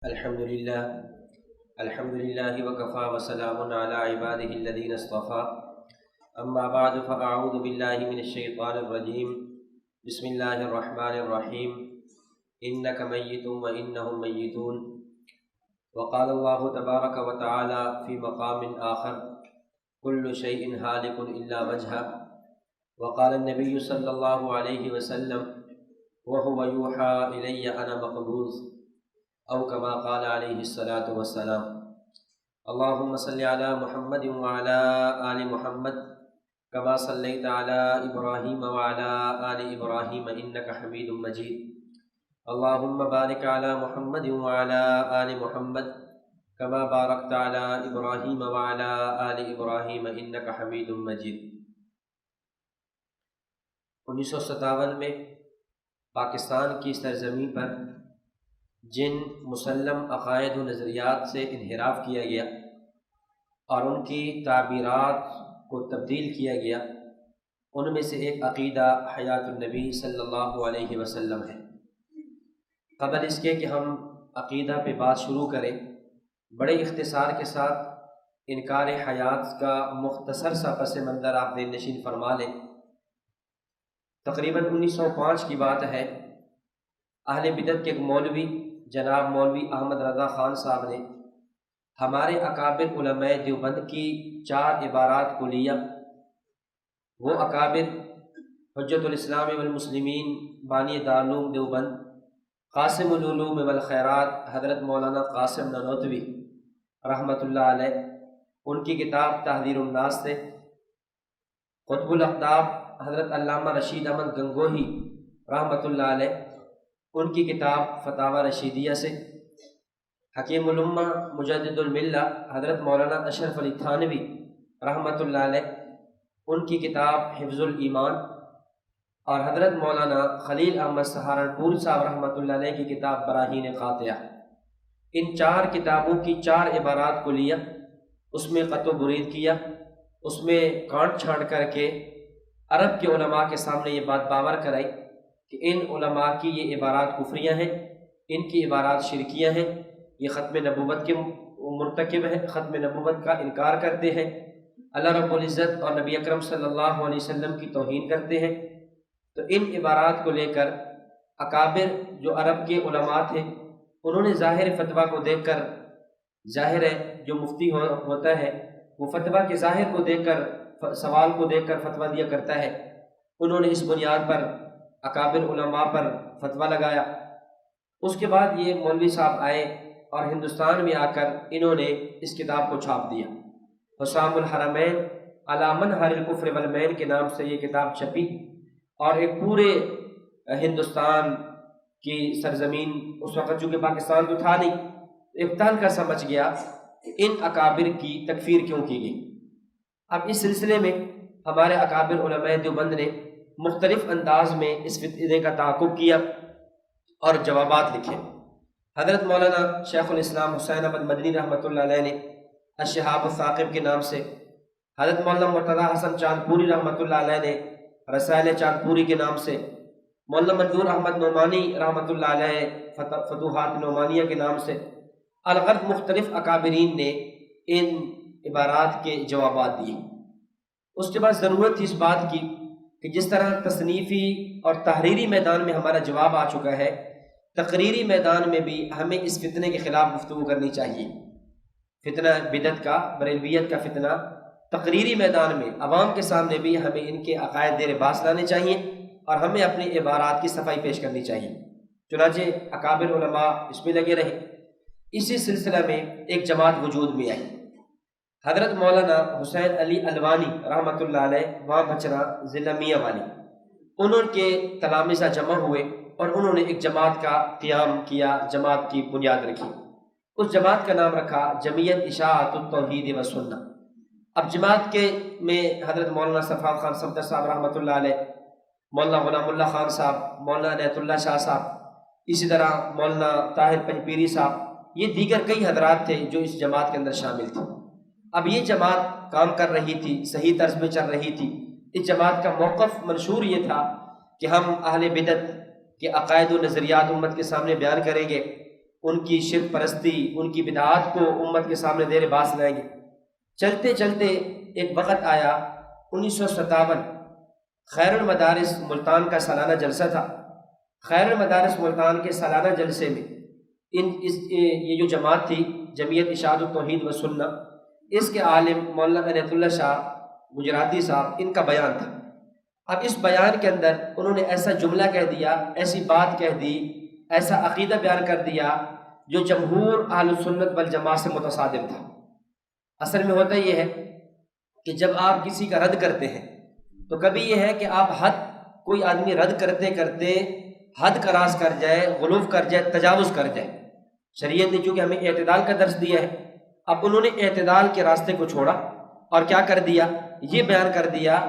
الحمد لله الحمد لله وكفى وسلام على عباده الذين اصطفى أما بعد فأعوذ بالله من الشيطان الرجيم بسم الله الرحمن الرحيم إنك ميت وإنهم ميتون وقال الله تبارك وتعالى في مقام آخر كل شيء هالك إلا وجهه وقال النبي صلى الله عليه وسلم وهو يوحى إلي أنا مقبوض او كما قال عليه الصلاة والسلام اللهم صل على محمد وعلى آل محمد كما صليت على إبراهيم وعلى آل إبراهيم إنك حميد مجيد اللهم بارك على محمد وعلى آل محمد كما باركت على إبراهيم وعلى آل إبراهيم إنك حميد مجيد 1957 میں پاکستان کی سرزمین پر جن مسلم عقائد و نظریات سے انحراف کیا گیا اور ان کی تعبیرات کو تبدیل کیا گیا، ان میں سے ایک عقیدہ حیات النبی صلی اللہ علیہ وسلم ہے۔ قبل اس کے کہ ہم عقیدہ پہ بات شروع کریں، بڑے اختصار کے ساتھ انکار حیات کا مختصر سا پس منظر آپ ذہن نشین فرما لیں۔ تقریباً 1905 کی بات ہے، اہل بدعت کے ایک مولوی جناب مولوی احمد رضا خان صاحب نے ہمارے اکابر علماء دیوبند کی 4 عبارات کو لیا۔ وہ اکابر حجت الاسلام والمسلمین بانی دارالعلوم دیوبند قاسم العلوم والخیرات حضرت مولانا قاسم نانوتوی رحمۃ اللہ علیہ، ان کی کتاب تحذیر الناس سے، قطب الاقطاب حضرت علامہ رشید احمد گنگوہی رحمۃ اللہ علیہ، ان کی کتاب فتاوی رشیدیہ سے، حکیم الامہ مجدد الملہ حضرت مولانا اشرف علی تھانوی رحمۃ اللہ علیہ، ان کی کتاب حفظ الایمان، اور حضرت مولانا خلیل احمد سہارنپور صاحب رحمۃ اللہ علیہ کی کتاب براہین قاطعہ۔ ان 4 کتابوں کی 4 عبارات کو لیا، اس میں قط و برید کیا، اس میں کانٹ چھانٹ کر کے عرب کے علماء کے سامنے یہ بات باور کرائی کہ ان علماء کی یہ عبارات کفریہ ہیں، ان کی عبارات شرکیہ ہیں، یہ ختم نبوت کے مرتکب ہیں، ختم نبوت کا انکار کرتے ہیں، اللہ رب العزت اور نبی اکرم صلی اللہ علیہ وسلم کی توہین کرتے ہیں۔ تو ان عبارات کو لے کر اکابر جو عرب کے علماء تھے، انہوں نے ظاہر فتویٰ کو دیکھ کر، ظاہر ہے جو مفتی ہوتا ہے وہ فتویٰ کے ظاہر کو دیکھ کر، سوال کو دیکھ کر فتویٰ دیا کرتا ہے، انہوں نے اس بنیاد پر اکابر علماء پر فتویٰ لگایا۔ اس کے بعد یہ مولوی صاحب آئے اور ہندوستان میں آ کر انہوں نے اس کتاب کو چھاپ دیا۔ حسام الحرمین علی منہج الکفر والمین کے نام سے یہ کتاب چھپی، اور ایک پورے ہندوستان کی سرزمین، اس وقت چونکہ پاکستان تو تھا نہیں، افتان کا سمجھ گیا کہ ان اکابر کی تکفیر کیوں کی گئی۔ اب اس سلسلے میں ہمارے اکابر علماء دیوبند نے مختلف انداز میں اس فتنے کا تعاقب کیا اور جوابات لکھے۔ حضرت مولانا شیخ الاسلام حسین احمد مدنی رحمۃ اللہ علیہ نے الشہاب الثاقب کے نام سے، حضرت مولانا مرتضی حسن چاندپوری رحمۃ اللہ علیہ نے رسائل چاندپوری کے نام سے، مولانا منظور احمد نعمانی رحمۃ اللہ علیہ فتوحات نعمانیہ کے نام سے، الغرض مختلف اکابرین نے ان عبارات کے جوابات دیے۔ اس کے بعد ضرورت تھی اس بات کی کہ جس طرح تصنیفی اور تحریری میدان میں ہمارا جواب آ چکا ہے، تقریری میدان میں بھی ہمیں اس فتنے کے خلاف گفتگو کرنی چاہیے۔ فتنہ بدعت کا، بریلویت کا فتنہ، تقریری میدان میں عوام کے سامنے بھی ہمیں ان کے عقائد زیر بحث لانے چاہیے اور ہمیں اپنی عبارات کی صفائی پیش کرنی چاہیے۔ چنانچہ اکابر علماء اس میں لگے رہے۔ اسی سلسلہ میں ایک جماعت وجود میں آئی، حضرت مولانا حسین علی الوانی رحمۃ اللہ علیہ، وہاں بچرا ضلع میاں والی، انہوں کے تلامذہ جمع ہوئے اور انہوں نے ایک جماعت کا قیام کیا، جماعت کی بنیاد رکھی۔ اس جماعت کا نام رکھا جمعیت اشاعت التوحید و سنہ۔ اب جماعت کے میں حضرت مولانا صفوان خان صفدر صاحب رحمۃ اللہ علیہ، مولانا غلام اللہ خان صاحب، مولانا عنایت اللہ شاہ صاحب، اسی طرح مولانا طاہر پنجپیری صاحب، یہ دیگر کئی حضرات تھے جو اس جماعت کے اندر شامل تھے۔ اب یہ جماعت کام کر رہی تھی، صحیح طرز میں چل رہی تھی۔ اس جماعت کا موقف منشور یہ تھا کہ ہم اہل بدعت کہ عقائد و نظریات امت کے سامنے بیان کریں گے، ان کی شرک پرستی، ان کی بدعات کو امت کے سامنے دیر باز لائیں گے۔ چلتے چلتے ایک وقت آیا 1957، خیر المدارس ملتان کا سالانہ جلسہ تھا۔ خیر المدارس ملتان کے سالانہ جلسے میں یہ جو جماعت تھی، جمعیت اشاعت التوحید و سنہ، اس کے عالم مولانا عنایت اللہ شاہ گجراتی صاحب، ان کا بیان تھا۔ اب اس بیان کے اندر انہوں نے ایسا جملہ کہہ دیا، ایسی بات کہہ دی، ایسا عقیدہ بیان کر دیا جو جمہور اہل السنت والجماعت سے متصادم تھا۔ اصل میں ہوتا یہ ہے کہ جب آپ کسی کا رد کرتے ہیں تو کبھی یہ ہے کہ آپ کوئی آدمی رد کرتے کرتے حد کراس کر جائے، غلو کر جائے، تجاوز کر جائے۔ شریعت نے چونکہ ہمیں اعتدال کا درس دیا ہے، اب انہوں نے اعتدال کے راستے کو چھوڑا اور کیا کر دیا، یہ بیان کر دیا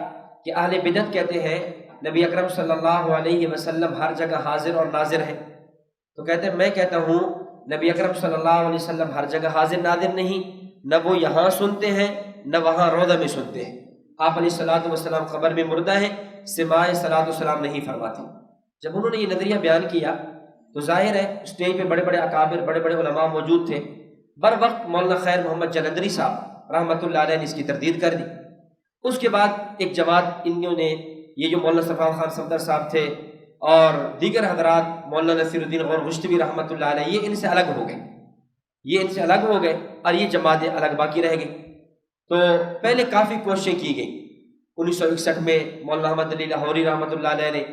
کہ اہل بدعت کہتے ہیں نبی اکرم صلی اللہ علیہ وسلم ہر جگہ حاضر اور ناظر ہیں، تو کہتے ہیں میں کہتا ہوں نبی اکرم صلی اللہ علیہ وسلم ہر جگہ حاضر ناظر نہیں، نہ وہ یہاں سنتے ہیں نہ وہاں روضہ میں سنتے ہیں۔ آپ علیہ الصلوۃ والسلام قبر میں مردہ ہیں، سماع صلاۃ والسلام نہیں فرماتے۔ جب انہوں نے یہ نظریہ بیان کیا تو ظاہر ہے اسٹیج پہ بڑے بڑے اکابر، بڑے بڑے علماء موجود تھے۔ بر وقت مولانا خیر محمد جلندری صاحب رحمۃ اللہ علیہ نے اس کی تردید کر دی۔ اس کے بعد ایک جماعت انہوں نے، یہ جو مولانا صفوان خان صفدر صاحب تھے اور دیگر حضرات، مولانا نصیر الدین غور گشتوی رحمۃ اللہ علیہ، یہ ان سے الگ ہو گئے اور یہ جماعتیں الگ باقی رہ گئی۔ تو پہلے کافی کوششیں کی گئی۔ 1961 میں مولانا احمد علی لاہوری رحمۃ اللہ علیہ نے،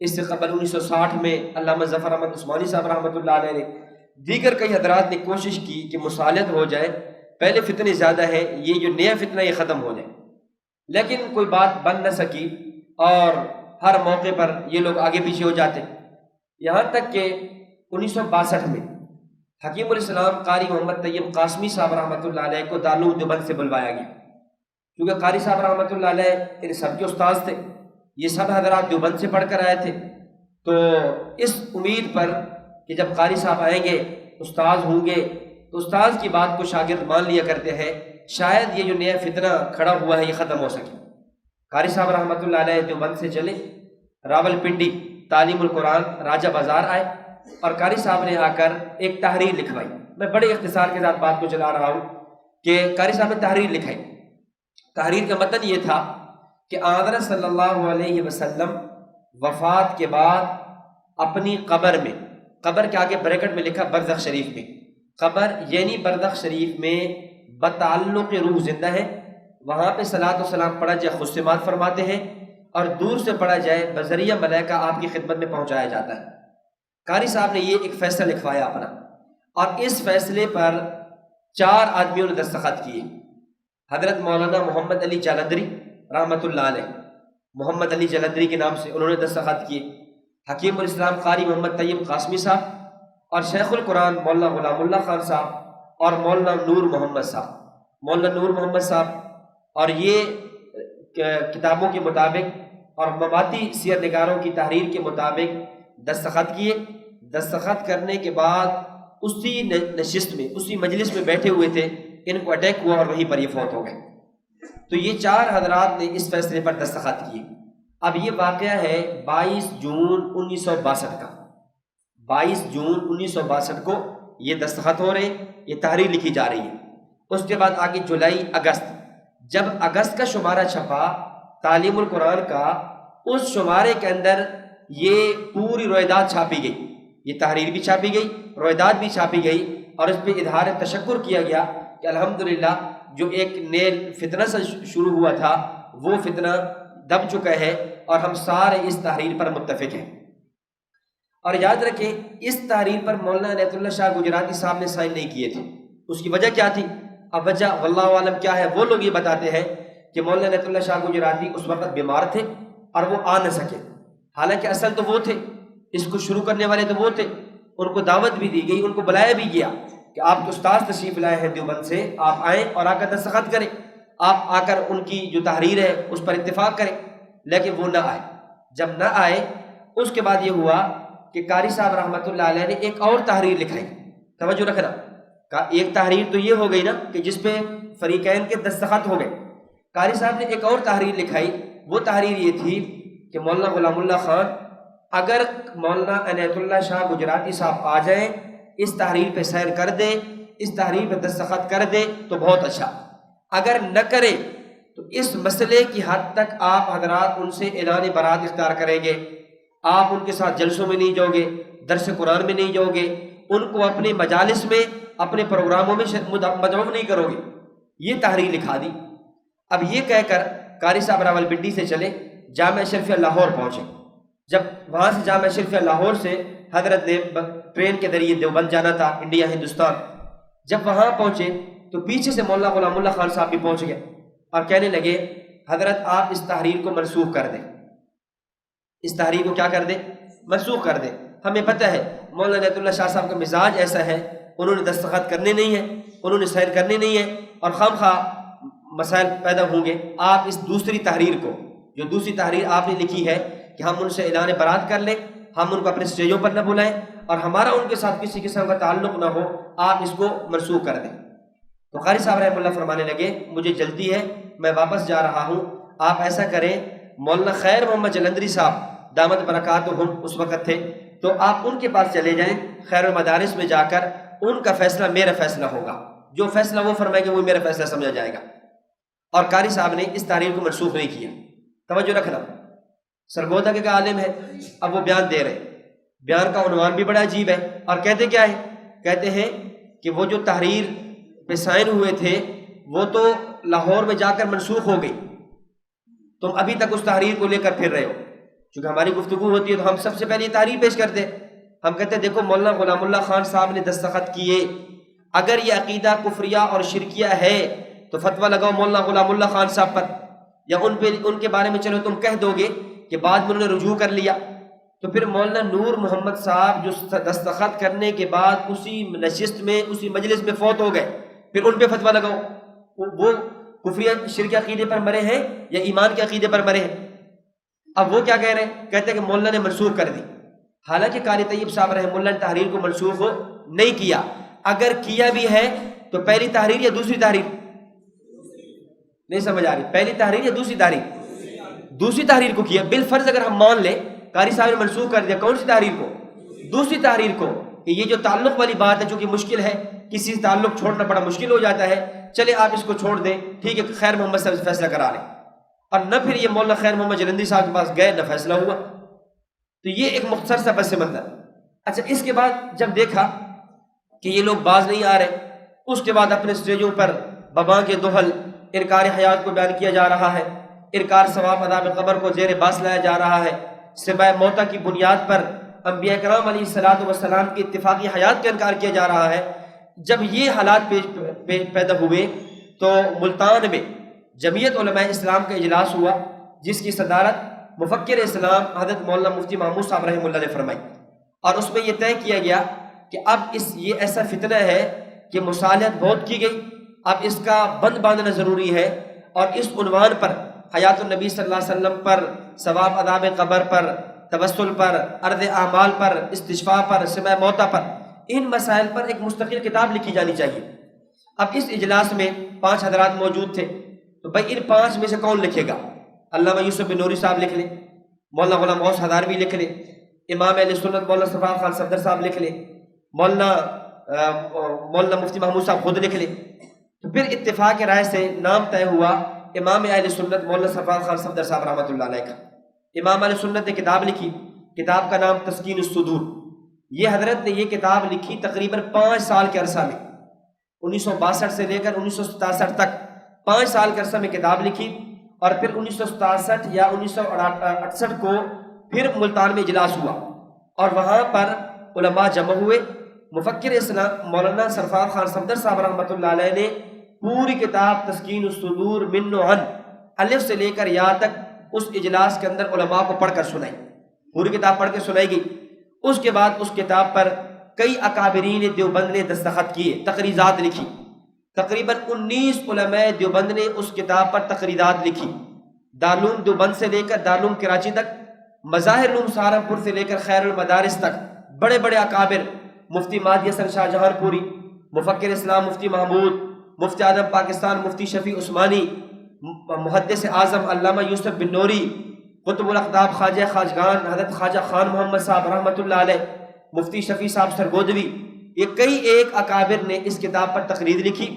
اس سے قبل 1960 میں علامہ ظفر احمد عثمانی صاحب رحمۃ اللہ علیہ نے، دیگر کئی حضرات نے کوشش کی کہ مصالحت ہو جائے، پہلے فتنے زیادہ ہیں، یہ جو نیا فتنہ یہ ختم ہو جائے، لیکن کوئی بات بن نہ سکی اور ہر موقع پر یہ لوگ آگے پیچھے ہو جاتے، یہاں تک کہ 1962 میں حکیم الاسلام قاری محمد طیب قاسمی صاحب رحمۃ اللہ علیہ کو دارالعلوم دیوبند سے بلوایا گیا، کیونکہ قاری صاحب رحمۃ اللہ علیہ ان سب کے استاذ تھے، یہ سب حضرات دیوبند سے پڑھ کر آئے تھے۔ تو اس امید پر کہ جب قاری صاحب آئیں گے، استاذ ہوں گے، تو استاذ کی بات کو شاگرد مان لیا کرتے ہیں، شاید یہ جو نیا فتنہ کھڑا ہوا ہے یہ ختم ہو سکے۔ قاری صاحب رحمۃ اللہ علیہ دیوبند سے چلے، راول پنڈی تعلیم القرآن راجہ بازار آئے اور قاری صاحب نے آ کر ایک تحریر لکھوائی۔ میں بڑے اختصار کے ساتھ بات کو چلا رہا ہوں کہ قاری صاحب نے تحریر لکھائی۔ تحریر کا متن یہ تھا کہ حضرت صلی اللہ علیہ وسلم وفات کے بعد اپنی قبر میں، قبر کے آگے بریکٹ میں لکھا برزخ شریف میں، قبر یعنی برزخ شریف میں بتعلق روح زندہ ہے، وہاں پہ صلاۃ و سلام پڑھا جائے خصمات فرماتے ہیں، اور دور سے پڑھا جائے بذریعہ ملائکہ آپ کی خدمت میں پہنچایا جاتا ہے۔ قاری صاحب نے یہ ایک فیصلہ لکھوایا اپنا، اور اس فیصلے پر 4 آدمیوں نے دستخط کیے۔ حضرت مولانا محمد علی جالندری رحمۃ اللہ علیہ، محمد علی جالندری کے نام سے انہوں نے دستخط کیے، حکیم الاسلام قاری محمد طیب قاسمی صاحب، اور شیخ القرآن مولانا غلام اللہ خان صاحب، اور مولانا نور محمد صاحب، اور یہ کتابوں کے مطابق اور مواتی سیر نگاروں کی تحریر کے مطابق دستخط کیے۔ دستخط کرنے کے بعد اسی نشست میں، اسی مجلس میں بیٹھے ہوئے تھے، ان کو اٹیک ہوا اور وہیں پر یہ فوت ہو گئے۔ تو یہ 4 حضرات نے اس فیصلے پر دستخط کیے۔ اب یہ واقعہ ہے 22 جون 1962 کا، 22 جون 1962 کو یہ دستخط ہو رہے، یہ تحریر لکھی جا رہی ہے۔ اس کے بعد آگے جولائی، اگست، جب اگست کا شمارہ چھپا تعلیم القرآن کا، اس شمارے کے اندر یہ پوری روایدات چھاپی گئی، یہ تحریر بھی چھاپی گئی، روایدات بھی چھاپی گئی، اور اس پہ اظہار تشکر کیا گیا کہ الحمدللہ جو ایک نئے فتنہ سے شروع ہوا تھا وہ فتنہ دب چکا ہے، اور ہم سارے اس تحریر پر متفق ہیں۔ اور یاد رکھیں اس تحریر پر مولانا عنایت اللہ شاہ گجراتی صاحب نے سائن نہیں کیے تھے۔ اس کی وجہ کیا تھی؟ اب وجہ واللہ عالم کیا ہے، وہ لوگ یہ بتاتے ہیں کہ مولانا عنایت اللہ شاہ گجراتی اس وقت بیمار تھے اور وہ آ نہ سکے، حالانکہ اصل تو وہ تھے، اس کو شروع کرنے والے تو وہ تھے، ان کو دعوت بھی دی گئی، ان کو بلایا بھی گیا کہ آپ کے استاذ تشریف لائے ہیں دیوبند سے، آپ آئیں اور آ کر دستخط کریں، آپ آ کر ان کی جو تحریر ہے اس پر اتفاق کریں، لیکن وہ نہ آئے۔ جب نہ آئے اس کے بعد یہ ہوا کہ قاری صاحب رحمۃ اللہ علیہ نے ایک اور تحریر لکھائی۔ توجہ رکھنا، ایک تحریر تو یہ ہو گئی نا کہ جس پہ فریقین کے دستخط ہو گئے، قاری صاحب نے ایک اور تحریر لکھائی۔ وہ تحریر یہ تھی کہ مولانا غلام اللہ خان، اگر مولانا عنایت اللہ شاہ گجراتی صاحب آ جائیں اس تحریر پہ سیر کر دیں، اس تحریر پہ دستخط کر دیں تو بہت اچھا، اگر نہ کریں تو اس مسئلے کی حد تک آپ حضرات ان سے اعلان برات اختیار کریں گے، آپ ان کے ساتھ جلسوں میں نہیں جاؤ گے، درس قرآن میں نہیں جاؤ گے، ان کو اپنے مجالس میں اپنے پروگراموں میں مدعو نہیں کرو گے۔ یہ تحریر لکھا دی۔ اب یہ کہہ کر قاری صاحب راولپنڈی سے چلے، جامعہ اشرفیہ لاہور پہنچے۔ جب وہاں سے جامعہ اشرفیہ لاہور سے حضرت نے ٹرین کے ذریعے دیوبند جانا تھا، انڈیا ہندوستان، جب وہاں پہنچے تو پیچھے سے مولانا غلام اللہ خان صاحب بھی پہنچ گئے اور کہنے لگے حضرت آپ اس تحریر کو منسوخ کر دیں، اس تحریر کو کیا کر دیں؟ منسوخ کر دیں۔ ہمیں پتہ ہے مولانا عنایت اللہ شاہ صاحب کا مزاج ایسا ہے، انہوں نے دستخط کرنے نہیں ہیں، انہوں نے سیر کرنے نہیں ہیں، اور خام خواہ مسائل پیدا ہوں گے۔ آپ اس دوسری تحریر کو، جو دوسری تحریر آپ نے لکھی ہے کہ ہم ان سے اعلان برات کر لیں، ہم ان کو اپنے اسٹیجوں پر نہ بلائیں اور ہمارا ان کے ساتھ کسی قسم کا تعلق نہ ہو، آپ اس کو منسوخ کر دیں۔ تو قاری صاحب رحمہ اللہ فرمانے لگے مجھے جلدی ہے، میں واپس جا رہا ہوں، آپ ایسا کریں مولانا خیر محمد جلندری صاحب دامت برکاتہم اس وقت تھے، تو آپ ان کے پاس چلے جائیں، خیر المدارس میں جا کر ان کا فیصلہ میرا فیصلہ ہوگا، جو فیصلہ وہ فرمائیں گے وہ میرا فیصلہ سمجھا جائے گا۔ اور قاری صاحب نے اس تحریر کو منسوخ نہیں کیا۔ توجہ رکھنا، سرگودا کے عالم ہے، اب وہ بیان دے رہے، بیان کا عنوان بھی بڑا عجیب ہے، اور کہتے کیا ہے؟ کہتے ہیں کہ وہ جو تحریر پہ سائن ہوئے تھے وہ تو لاہور میں جا کر منسوخ ہو گئی، تم ابھی تک اس تحریر کو لے کر پھر رہے ہو۔ چونکہ ہماری گفتگو ہوتی ہے تو ہم سب سے پہلے یہ تحریر پیش کرتے، ہم کہتے ہیں دیکھو مولانا غلام اللہ خان صاحب نے دستخط کیے، اگر یہ عقیدہ کفریہ اور شرکیہ ہے تو فتویٰ لگاؤ مولانا غلام اللہ خان صاحب پر، یا ان کے بارے میں چلو تم کہہ دو گے کہ بعد میں انہوں نے رجوع کر لیا، تو پھر مولانا نور محمد صاحب جو دستخط کرنے کے بعد اسی نشست میں اسی مجلس میں فوت ہو گئے، پھر ان پہ فتویٰ لگاؤ، وہ کفریہ شرک عقیدے پر مرے ہیں یا ایمان کے عقیدے پر مرے ہیں؟ اب وہ کیا کہہ رہے ہیں؟ کہتے ہیں کہ مولانا نے منسوخ کر دی، حالانکہ قاری طیب صاحب رحمہ اللہ نے تحریر کو منسوخ نہیں کیا، اگر کیا بھی ہے تو پہلی تحریر یا دوسری تحریر؟ نہیں سمجھ آ رہی، پہلی تحریر یا دوسری تحریر؟ دوسری تحریر کو کیا۔ بالفرض اگر ہم مان لیں قاری صاحب نے منسوخ کر دیا، کون سی تحریر کو؟ دوسری تحریر کو، کہ یہ جو تعلق والی بات ہے چونکہ مشکل ہے، کسی سے تعلق چھوڑنا بڑا مشکل ہو جاتا ہے، چلے آپ اس کو چھوڑ دیں، ٹھیک ہے خیر محمد صاحب سے فیصلہ کرا لیں، اور نہ پھر یہ مولانا خیر محمد جلندری صاحب کے پاس گئے، نہ فیصلہ ہوا۔ تو یہ ایک مختصر سا پس منظر۔ اچھا، اس کے بعد جب دیکھا کہ یہ لوگ باز نہیں آ رہے، اس کے بعد اپنے اسٹیجوں پر بباں کے دوحل انکار حیات کو بیان کیا جا رہا ہے، انکار ثواب عذاب قبر کو زیر باس لایا جا رہا ہے، سبع موتیٰ کی بنیاد پر انبیاء کرام علیہ الصلوۃ والسلام کی اتفاقی حیات کا انکار کیا جا رہا ہے۔ جب یہ حالات پیدا ہوئے تو ملتان میں جمعیت علماء اسلام کا اجلاس ہوا، جس کی صدارت مفکر اسلام حضرت مولانا مفتی محمود صاحب رحمہ اللہ نے فرمائی، اور اس میں یہ طے کیا گیا کہ اب یہ ایسا فتنہ ہے کہ مصالحت بہت کی گئی، اب اس کا بند باندھنا ضروری ہے، اور اس عنوان پر حیات النبی صلی اللہ علیہ وسلم پر، ثواب عذاب قبر پر، توسل پر، عرض اعمال پر، استشفاء پر، سماع موتیٰ پر، ان مسائل پر ایک مستقل کتاب لکھی جانی چاہیے۔ اب اس اجلاس میں 5 حضرات موجود تھے، تو بھائی ان 5 میں سے کون لکھے گا؟ علامہ یوسف بن نوری صاحب لکھ لیں، مولانا غلام غوث ہداروی لکھ لیں، امام اہل سنت مولانا صفا خان صفدر صاحب لکھ لیں، مولانا مفتی محمود صاحب خود لکھ لیں۔ تو پھر اتفاق رائے سے نام طے ہوا امام اہل سنت مولانا صفا خان صفدر صاحب رحمۃ اللہ علیہ کا۔ امام اہل سنت نے کتاب لکھی، کتاب کا نام تسکین الصدور۔ یہ حضرت نے یہ کتاب لکھی تقریباً 5 سال کے عرصہ میں، 1962 سے لے کر 1967 تک 5 سال کے عرصہ میں کتاب لکھی، اور پھر 1967 یا 1968 کو پھر ملتان میں اجلاس ہوا، اور وہاں پر علماء جمع ہوئے۔ مفکر اسلام مولانا سرفراز خان صفدر صاحب رحمۃ اللہ علیہ نے پوری کتاب تسکین الصدور من و عن الف سے لے کر یا تک اس اجلاس کے اندر علماء کو پڑھ کر سنائی، پوری کتاب پڑھ کے سنائی گئی۔ اس کے بعد اس کتاب پر کئی اکابرین دیوبند نے دستخط کیے، تقریضات لکھی، تقریباً 19 علماء دیوبند نے اس کتاب پر تقریرات لکھی، دارالعلوم دیوبند سے لے کر دارالعلوم کراچی تک، مظاہر علوم سہارنپور سے لے کر خیر المدارس تک، بڑے بڑے اکابر، مفتی مہدی حسن شاہ جہاں پوری، مفکر اسلام مفتی محمود، مفتی اعظم پاکستان مفتی شفیع عثمانی، محدث اعظم علامہ یوسف بن نوری، قطب الاقطاب خواجہ خواجگان حضرت خواجہ خان محمد صاحب رحمۃ اللہ علیہ، مفتی شفیع صاحب سرگودوی، یہ کئی ایک اکابر نے اس کتاب پر تقریر لکھی،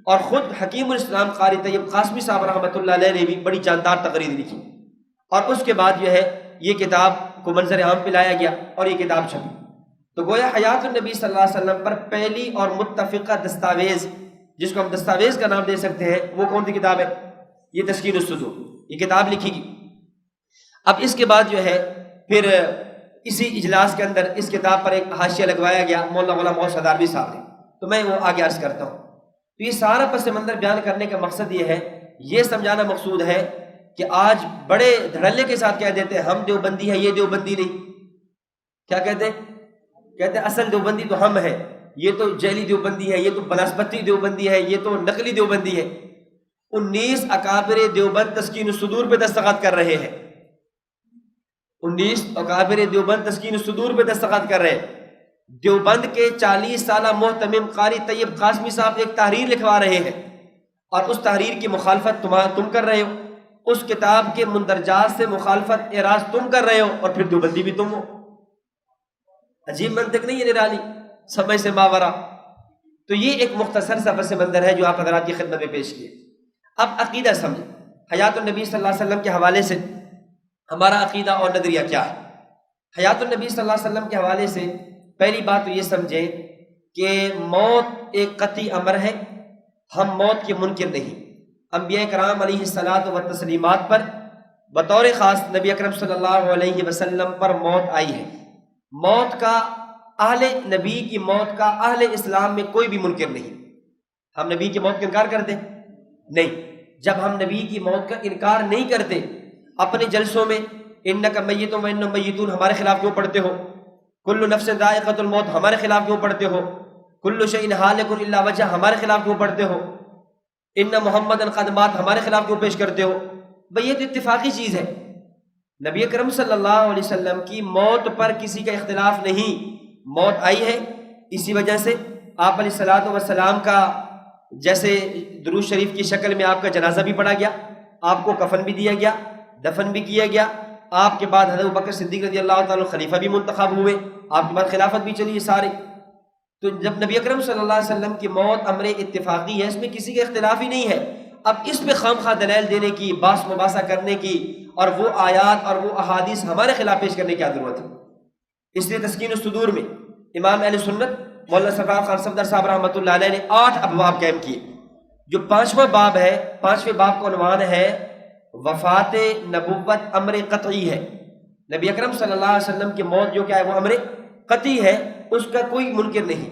اور خود حکیم الاسلام قاری طیب قاسمی صاحب رحمۃ اللہ علیہ نے بھی بڑی جاندار تقریر لکھی، اور اس کے بعد جو ہے یہ کتاب کو منظر عام پہ لایا گیا اور یہ کتاب چھپی۔ تو گویا حیات النبی صلی اللہ علیہ وسلم پر پہلی اور متفقہ دستاویز، جس کو ہم دستاویز کا نام دے سکتے ہیں، وہ کون سی کتاب ہے؟ یہ تسکین الصدور، یہ کتاب لکھی گئی۔ اب اس کے بعد جو ہے پھر اسی اجلاس کے اندر اس کتاب پر ایک حاشیہ لگوایا گیا مولانا غلام محمد صداروی صاحب نے، تو میں وہ آگے عرض کرتا ہوں۔ تو یہ سارا پس منظر بیان کرنے کا مقصد یہ ہے، یہ سمجھانا مقصود ہے کہ آج بڑے دھڑلے کے ساتھ کہہ دیتے ہیں ہم دیوبندی ہیں، یہ دیوبندی نہیں۔ کیا کہتے ہیں؟ کہتے ہیں اصل دیوبندی تو ہم ہیں، یہ تو جعلی دیوبندی ہے، یہ تو بنسبتی دیوبندی ہے، یہ تو نقلی دیوبندی ہے۔ 19 اکابر دیوبند تسکین الصدور پہ دستخط کر رہے ہیں، 19 اکابر دیوبند تسکین الصدور پہ دستخط کر رہے ہیں۔ دیوبند کے 40 سالہ محتمم قاری طیب قاسمی صاحب ایک تحریر لکھوا رہے ہیں، اور اس تحریر کی مخالفت تم کر رہے ہو، اس کتاب کے مندرجات سے مخالفت اعراض تم کر رہے ہو، اور پھر دیوبندی بھی تم ہو۔ عجیب منطق نہیں ہے نرالی، سمجھ سے ماورا۔ تو یہ ایک مختصر سا پس منظر ہے جو آپ حضرات کی خدمت میں پیش کیے۔ اب عقیدہ سمجھ، حیات النبی صلی اللہ علیہ وسلم کے حوالے سے ہمارا عقیدہ اور نظریہ کیا ہے؟ حیات النبی صلی اللہ علیہ وسلم کے حوالے سے پہلی بات تو یہ سمجھیں کہ موت ایک قطعی امر ہے، ہم موت کے منکر نہیں۔ انبیاء کرام علیہ الصلاۃ والتسلیمات پر بطور خاص نبی اکرم صلی اللہ علیہ وسلم پر موت آئی ہے۔ موت کا اہل نبی کی موت کا اہل اسلام میں کوئی بھی منکر نہیں۔ ہم نبی کی موت کا انکار کرتے نہیں۔ جب ہم نبی کی موت کا انکار نہیں کرتے، اپنے جلسوں میں انک میت و انہم میتون ہمارے خلاف کیوں پڑھتے ہو؟ کل نفس ذائقۃ الموت ہمارے خلاف کیوں پڑھتے ہو؟ کل شیء ہالک الا وجہ ہمارے خلاف کیوں پڑھتے ہو؟ ان محمدًا قد مات ہمارے خلاف کیوں پیش کرتے ہو؟ بھئی یہ تو اتفاقی چیز ہے۔ نبی اکرم صلی اللہ علیہ وسلم کی موت پر کسی کا اختلاف نہیں، موت آئی ہے، اسی وجہ سے آپ علیہ الصلوۃ والسلام کا جیسے درود شریف کی شکل میں آپ کا جنازہ بھی پڑھا گیا، آپ کو کفن بھی دیا گیا، دفن بھی کیا گیا، آپ کے بعد حضرت ابوبکر صدیق رضی اللہ تعالیٰ خلیفہ بھی منتخب ہوئے، آپ کے بعد خلافت بھی چلی سارے۔ تو جب نبی اکرم صلی اللہ علیہ وسلم کی موت امر اتفاقی ہے، اس میں کسی کا اختلاف ہی نہیں ہے، اب اس پہ خام خواہ دلائل دینے کی، باس مباحثہ کرنے کی، اور وہ آیات اور وہ احادیث ہمارے خلاف پیش کرنے کی کیا ضرورت ہے؟ اس لیے تسکین الصدور میں امام اہل سنت مولانا سرفراز خان صفدر صاحب رحمۃ اللہ علیہ نے 8 ابواب قائم کیے۔ جو 5واں باب ہے، 5ویں باب کا عنوان ہے وفات نبوت امر قطعی ہے۔ نبی اکرم صلی اللہ علیہ وسلم کی موت جو کیا ہے وہ امر قطعی ہے، اس کا کوئی منکر نہیں۔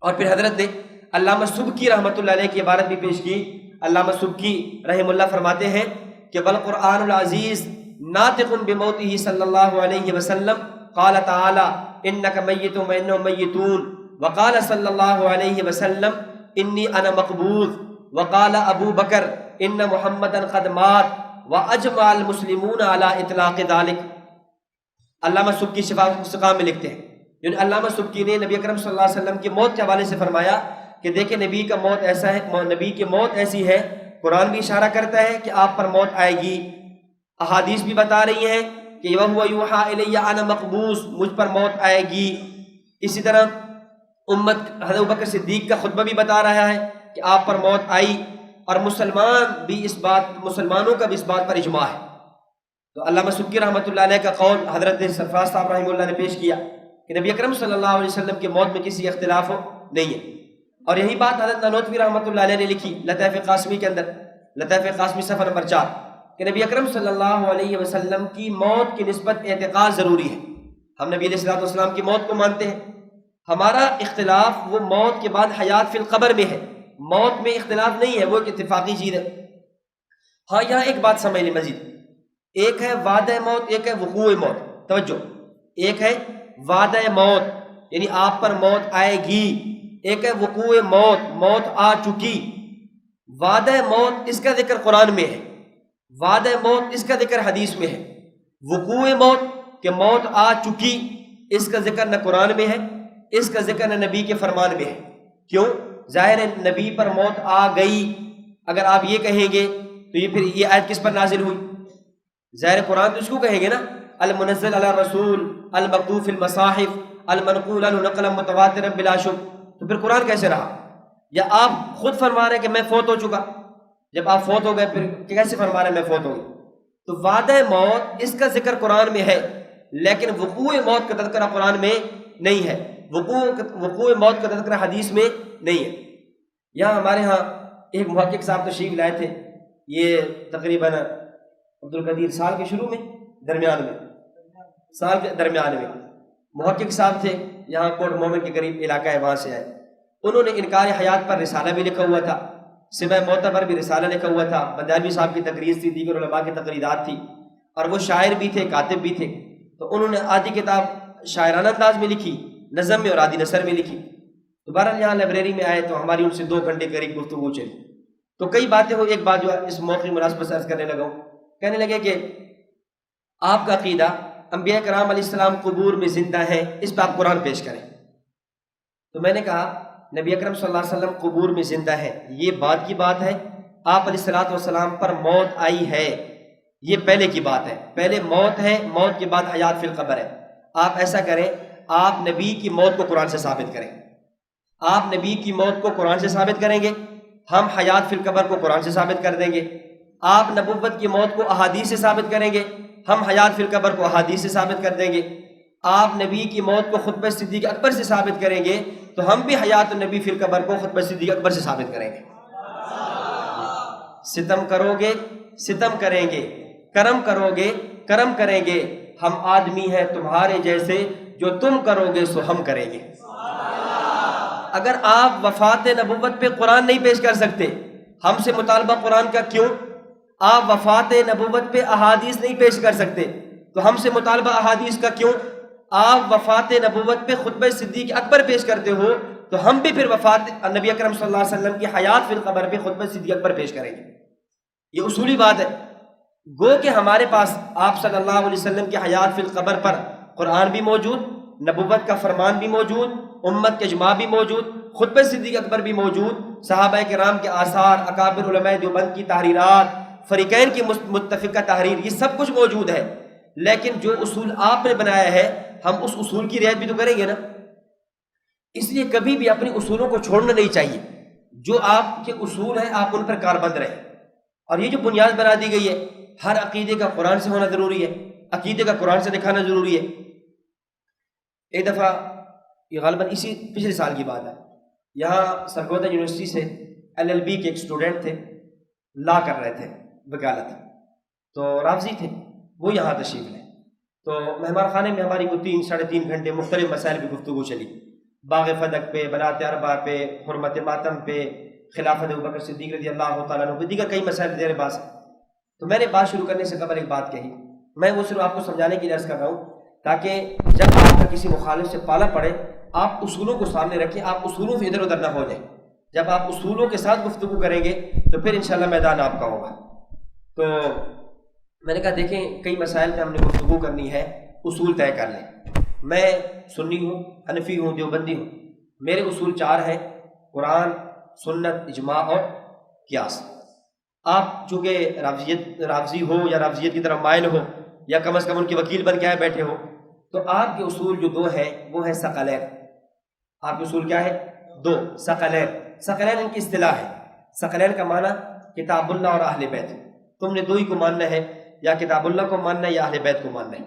اور پھر حضرت نے علامہ سبکی رحمۃ اللہ علیہ کی عبارت بھی پیش کی۔ علامہ سبکی رحم اللہ فرماتے ہیں کہ والقرآن العزیز ناطق بموتہ صلی اللہ علیہ وسلم قال تعالی انک میت وانہم میتون، وقال صلی اللہ علیہ وسلم انی انا مقبوض، وقال ابو بکر ان محمدا قد مات، واجمع المسلمون علی اطلاق ذلک۔ علامہ سبکی شفا استقام میں لکھتے ہیں، یعنی علامہ سبکی نے نبی اکرم صلی اللہ علیہ وسلم کی موت کے حوالے سے فرمایا کہ دیکھیں نبی کا موت ایسا ہے، نبی کی موت ایسی ہے، قرآن بھی اشارہ کرتا ہے کہ آپ پر موت آئے گی، احادیث بھی بتا رہی ہیں کہ وَهُوَ يُوحَىٰ إِلَيَّ أَنَا مَقْبُوضٌ مجھ پر موت آئے گی۔ اسی طرح امت حضرت ابوبکر صدیق کا خطبہ بھی بتا رہا ہے کہ آپ پر موت آئی، اور مسلمانوں کا بھی اس بات پر اجماع ہے۔ تو علامہ سبکی رحمۃ اللہ علیہ کا قول حضرت سرفراز صاحب رحمہ اللہ نے پیش کیا کہ نبی اکرم صلی اللہ علیہ وسلم کی موت میں کسی اختلاف نہیں ہے، اور یہی بات حضرت نانوتوی رحمۃ اللہ علیہ نے لکھی لطائف قاسمی کے اندر، لطائف قاسمی صفحہ نمبر 4، کہ نبی اکرم صلی اللہ علیہ وسلم کی موت کی نسبت اعتقاد ضروری ہے۔ ہم نبی علیہ الصلوۃ والسلام کی موت کو مانتے ہیں، ہمارا اختلاف وہ موت کے بعد حیات فی القبر میں ہے، موت میں اختلاف نہیں ہے، وہ ایک اتفاقی چیز ہے۔ ہاں یہاں ایک بات سمجھ لیں مزید، ایک ہے وعدہ موت، ایک ہے وقوع موت۔ توجہ، ایک ہے وعدہ موت یعنی آپ پر موت آئے گی، ایک ہے وقوع موت، موت آ چکی۔ وعدہ موت اس کا ذکر قرآن میں ہے، وعدہ موت اس کا ذکر حدیث میں ہے۔ وقوع موت کہ موت آ چکی، اس کا ذکر نہ قرآن میں ہے، اس کا ذکر نہ نبی کے فرمان میں ہے۔ کیوں؟ ظاہر ہے نبی پر موت آ گئی، اگر آپ یہ کہیں گے تو یہ پھر یہ آیت کس پر نازل ہوئی؟ ظاہر قرآن تو اس کو کہیں گے نا، المنزل علی الرسول المکتوب فی المصاحف المنقول عنہ نقلا متواترا بلا شک، تو پھر قرآن کیسے رہا؟ یا آپ خود فرما رہے ہیں کہ میں فوت ہو چکا، جب آپ فوت ہو گئے پھر کیسے فرما رہے ہیں میں فوت ہو گئی؟ تو وعدہ موت اس کا ذکر قرآن میں ہے، لیکن وقوع موت کا تذکرہ قرآن میں نہیں ہے، وقوع موت کا تذکرہ حدیث میں نہیں ہے۔ یہاں ہمارے ہاں ایک محقق صاحب تشریف لائے تھے، یہ تقریباً عبدالقدیر سال کے شروع میں سال کے درمیان میں محقق صاحب تھے، یہاں کوٹ مومن کے قریب علاقہ ہے، وہاں سے آئے۔ انہوں نے انکار حیات پر رسالہ بھی لکھا ہوا تھا، سبع معتبر بھی رسالہ لکھا ہوا تھا، بندیالوی صاحب کی تقریر تھی، دیگر علماء کی تقریرات تھی، اور وہ شاعر بھی تھے، کاتب بھی تھے۔ تو انہوں نے آدھی کتاب شاعرانہ انداز میں لکھی، نظم میں، اور آدھی نثر میں لکھی۔ تو بہرحال یہاں لائبریری میں آئے تو ہماری ان سے 2 گھنٹے قریب گفتگو چلی۔ تو کئی باتیں ہو، ایک بات جو اس موقع مناسبت سے عرض کرنے لگا ہوں، کہنے لگے کہ آپ کا عقیدہ انبیاء کرام علیہ السلام قبور میں زندہ ہیں، اس پہ آپ قرآن پیش کریں۔ تو میں نے کہا نبی اکرم صلی اللہ علیہ وسلم قبور میں زندہ ہیں، یہ بات کی بات ہے، آپ علیہ الصلوۃ والسلام پر موت آئی ہے، یہ پہلے کی بات ہے، پہلے موت ہے، موت کے بعد حیات فی القبر ہے۔ آپ ایسا کریں، آپ نبی کی موت کو قرآن سے ثابت کریں، آپ نبی کی موت کو قرآن سے ثابت کریں گے، ہم حیات فی القبر کو قرآن سے ثابت کر دیں گے۔ آپ نبوت کی موت کو احادیث سے ثابت کریں گے، ہم حیات فی القبر کو احادیث سے ثابت کر دیں گے۔ آپ نبی کی موت کو خطبہ صدیق اکبر سے ثابت کریں گے، تو ہم بھی حیات النبی فی القبر کو خطبہ صدیق اکبر سے ثابت کریں گے۔ ستم کرو گے ستم کریں گے، کرم کرو گے کرم کریں گے، ہم آدمی ہیں تمہارے جیسے، جو تم کرو گے سو ہم کریں گے۔ اگر آپ وفات نبوت پہ قرآن نہیں پیش کر سکتے، ہم سے مطالبہ قرآن کا کیوں؟ آپ وفات نبوت پہ احادیث نہیں پیش کر سکتے تو ہم سے مطالبہ احادیث کا کیوں؟ آپ وفات نبوت پہ خطبہ صدیق اکبر پیش کرتے ہو تو ہم بھی پھر وفات نبی اکرم صلی اللہ علیہ وسلم کی حیات فی القبر پہ خطبہ صدیق اکبر پیش کریں گے۔ یہ اصولی بات ہے۔ گو کہ ہمارے پاس آپ صلی اللہ علیہ وسلم کی حیات فی القبر پر قرآن بھی موجود، نبوت کا فرمان بھی موجود، امت کے اجماع بھی موجود، خطبہ صدیق اکبر بھی موجود، صحابہ کرام کے آثار، اکابر علماء دیوبند کی تحریرات، فریقین کی متفقہ تحریر، یہ سب کچھ موجود ہے۔ لیکن جو اصول آپ نے بنایا ہے، ہم اس اصول کی رعایت بھی تو کریں گے نا۔ اس لیے کبھی بھی اپنے اصولوں کو چھوڑنا نہیں چاہیے، جو آپ کے اصول ہیں آپ ان پر کاربند رہیں۔ اور یہ جو بنیاد بنا دی گئی ہے، ہر عقیدے کا قرآن سے ہونا ضروری ہے، عقیدے کا قرآن سے دکھانا ضروری ہے۔ ایک دفعہ یہ غالباً اسی پچھلے سال کی بات ہے، یہاں سرگودا یونیورسٹی سے LLB کے ایک اسٹوڈنٹ تھے، لا کر رہے تھے، وکالت، تو رافضی تھے، وہ یہاں تشریف لیں۔ تو مہمان خانے میں ہماری کو 3-3.5 گھنٹے مختلف مسائل پہ گفتگو چلی، باغ فدق پہ، بنات اربع پہ، حرمت ماتم پہ، خلافت ابوبکر صدیق رضی اللہ تعالیٰ عنہ پہ، دیگر کئی مسائل زیر بحث ہیں۔ تو میں نے بات شروع کرنے سے قبل ایک بات کہی، میں وہ صرف آپ کو سمجھانے کے لیے عرض کر رہا ہوں تاکہ جب آپ کا کسی مخالف سے پالا پڑے آپ اصولوں کو سامنے رکھیں، آپ اصولوں سے ادھر ادھر نہ ہو جائیں۔ جب آپ اصولوں کے ساتھ گفتگو کریں گے تو پھر انشاءاللہ میدان آپ کا ہوگا۔ تو میں نے کہا دیکھیں کئی مسائل پہ ہم نے گفتگو کرنی ہے، اصول طے کر لیں۔ میں سنی ہوں، حنفی ہوں، دیوبندی ہوں، میرے اصول 4 ہیں: قرآن، سنت، اجماع اور قیاس۔ آپ چونکہ رافضی ہو یا رافضیت کی طرف مائل ہو یا کم از کم ان کے وکیل بن کے آئے بیٹھے ہو، تو آپ کے اصول جو 2 ہیں وہ ہیں ثقلین۔ آپ کے اصول کیا ہے؟ 2 ثقلین۔ ثقلین ان کی اصطلاح ہے۔ ثقلین کا معنی کتاب اللہ اور اہل بیت، تم نے 2 ہی کو ماننا ہے، یا کتاب اللہ کو ماننا ہے یا اہل بیت کو ماننا ہے،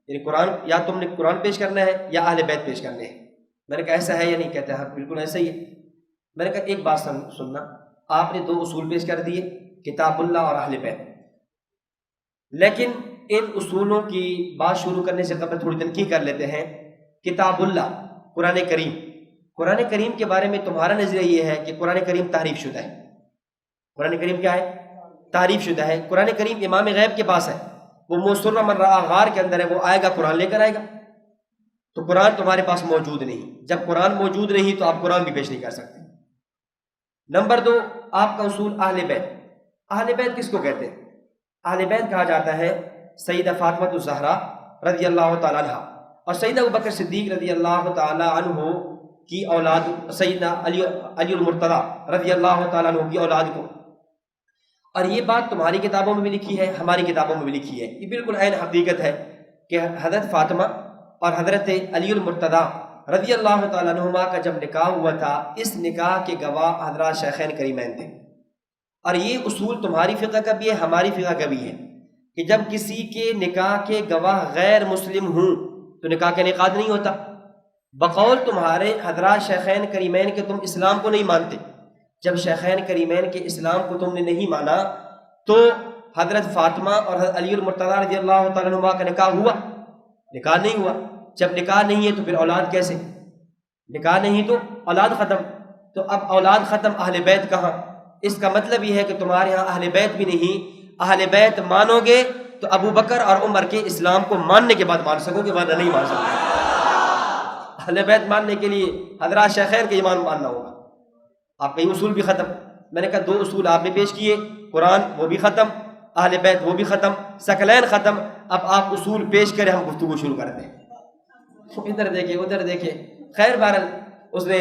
یعنی قرآن، یا تم نے قرآن پیش کرنا ہے یا اہل بیت پیش کرنے ہیں۔ میں نے کہا ایسا ہے یا نہیں؟ کہتے ہیں ہاں بالکل ایسا ہی ہے۔ میں نے کہا ایک بات سننا، آپ نے 2 اصول پیش کر دیے، کتاب اللہ اور اہل بیت، لیکن ان اصولوں کی بات شروع کرنے سے قبل تھوڑی تنقیح کر لیتے ہیں۔ کتاب اللہ قرآن کریم، قرآن کریم کے بارے میں تمہارا نظریہ یہ ہے کہ قرآن کریم تحریف شدہ ہے۔ قرآن کریم کیا ہے؟ تحریف شدہ ہے۔ قرآن کریم امام غیب کے پاس ہے، وہ موسر من رعا غار کے اندر ہے، وہ آئے گا قرآن لے کر آئے گا۔ تو قرآن تمہارے پاس موجود نہیں، جب قرآن موجود نہیں تو آپ قرآن بھی پیش نہیں کر سکتے۔ نمبر 2، آپ کا اصول اہل بیت۔ اہل بیت کس کو کہتے ہیں؟ اہل بیت کہا جاتا ہے سیدہ فاطمہ الزہرا رضی اللہ تعالیٰ عنہ اور سیدنا ابوبکر صدیق رضی اللہ تعالیٰ عنہ کی اولاد، سیدنا علی المرتضیٰ رضی اللہ تعالیٰ عنہ کی اولاد کو۔ اور یہ بات تمہاری کتابوں میں بھی لکھی ہے، ہماری کتابوں میں بھی لکھی ہے، یہ بالکل عین حقیقت ہے کہ حضرت فاطمہ اور حضرت علی المرتضیٰ رضی اللہ تعالیٰ عنہما کا جب نکاح ہوا تھا، اس نکاح کے گواہ حضرات شیخین کریمین تھے، اور یہ اصول تمہاری فقہ کا بھی ہے، ہماری فقہ کا بھی ہے کہ جب کسی کے نکاح کے گواہ غیر مسلم ہوں تو نکاح کا انعقاد نہیں ہوتا۔ بقول تمہارے حضرات شیخین کریمین کے تم اسلام کو نہیں مانتے، جب شیخین کریمین کے اسلام کو تم نے نہیں مانا تو حضرت فاطمہ اور حضرت علی المرتضیٰ رضی اللہ تعالیٰ عنہ کا نکاح ہوا؟ نکاح نہیں ہوا۔ جب نکاح نہیں ہے تو پھر اولاد کیسے؟ نکاح نہیں تو اولاد ختم، تو اب اولاد ختم، اہل بیت کہاں؟ اس کا مطلب یہ ہے کہ تمہارے ہاں اہل بیت بھی نہیں، اہل بیت مانو گے تو ابو بکر اور عمر کے اسلام کو ماننے کے بعد مان سکو گے، ورنہ نہیں مان سکو۔ اہل بیت ماننے کے لیے حضرات شیخین کے ایمان ماننا ہوگا۔ آپ کا یہ اصول بھی ختم۔ میں نے کہا دو اصول آپ نے پیش کیے، قرآن وہ بھی ختم، اہل بیت وہ بھی ختم، ثقلین ختم، اب آپ اصول پیش کریں، ہم گفتگو شروع کرتے ہیں۔ ادھر دیکھیں ادھر دیکھیں، خیر بہرحال اس نے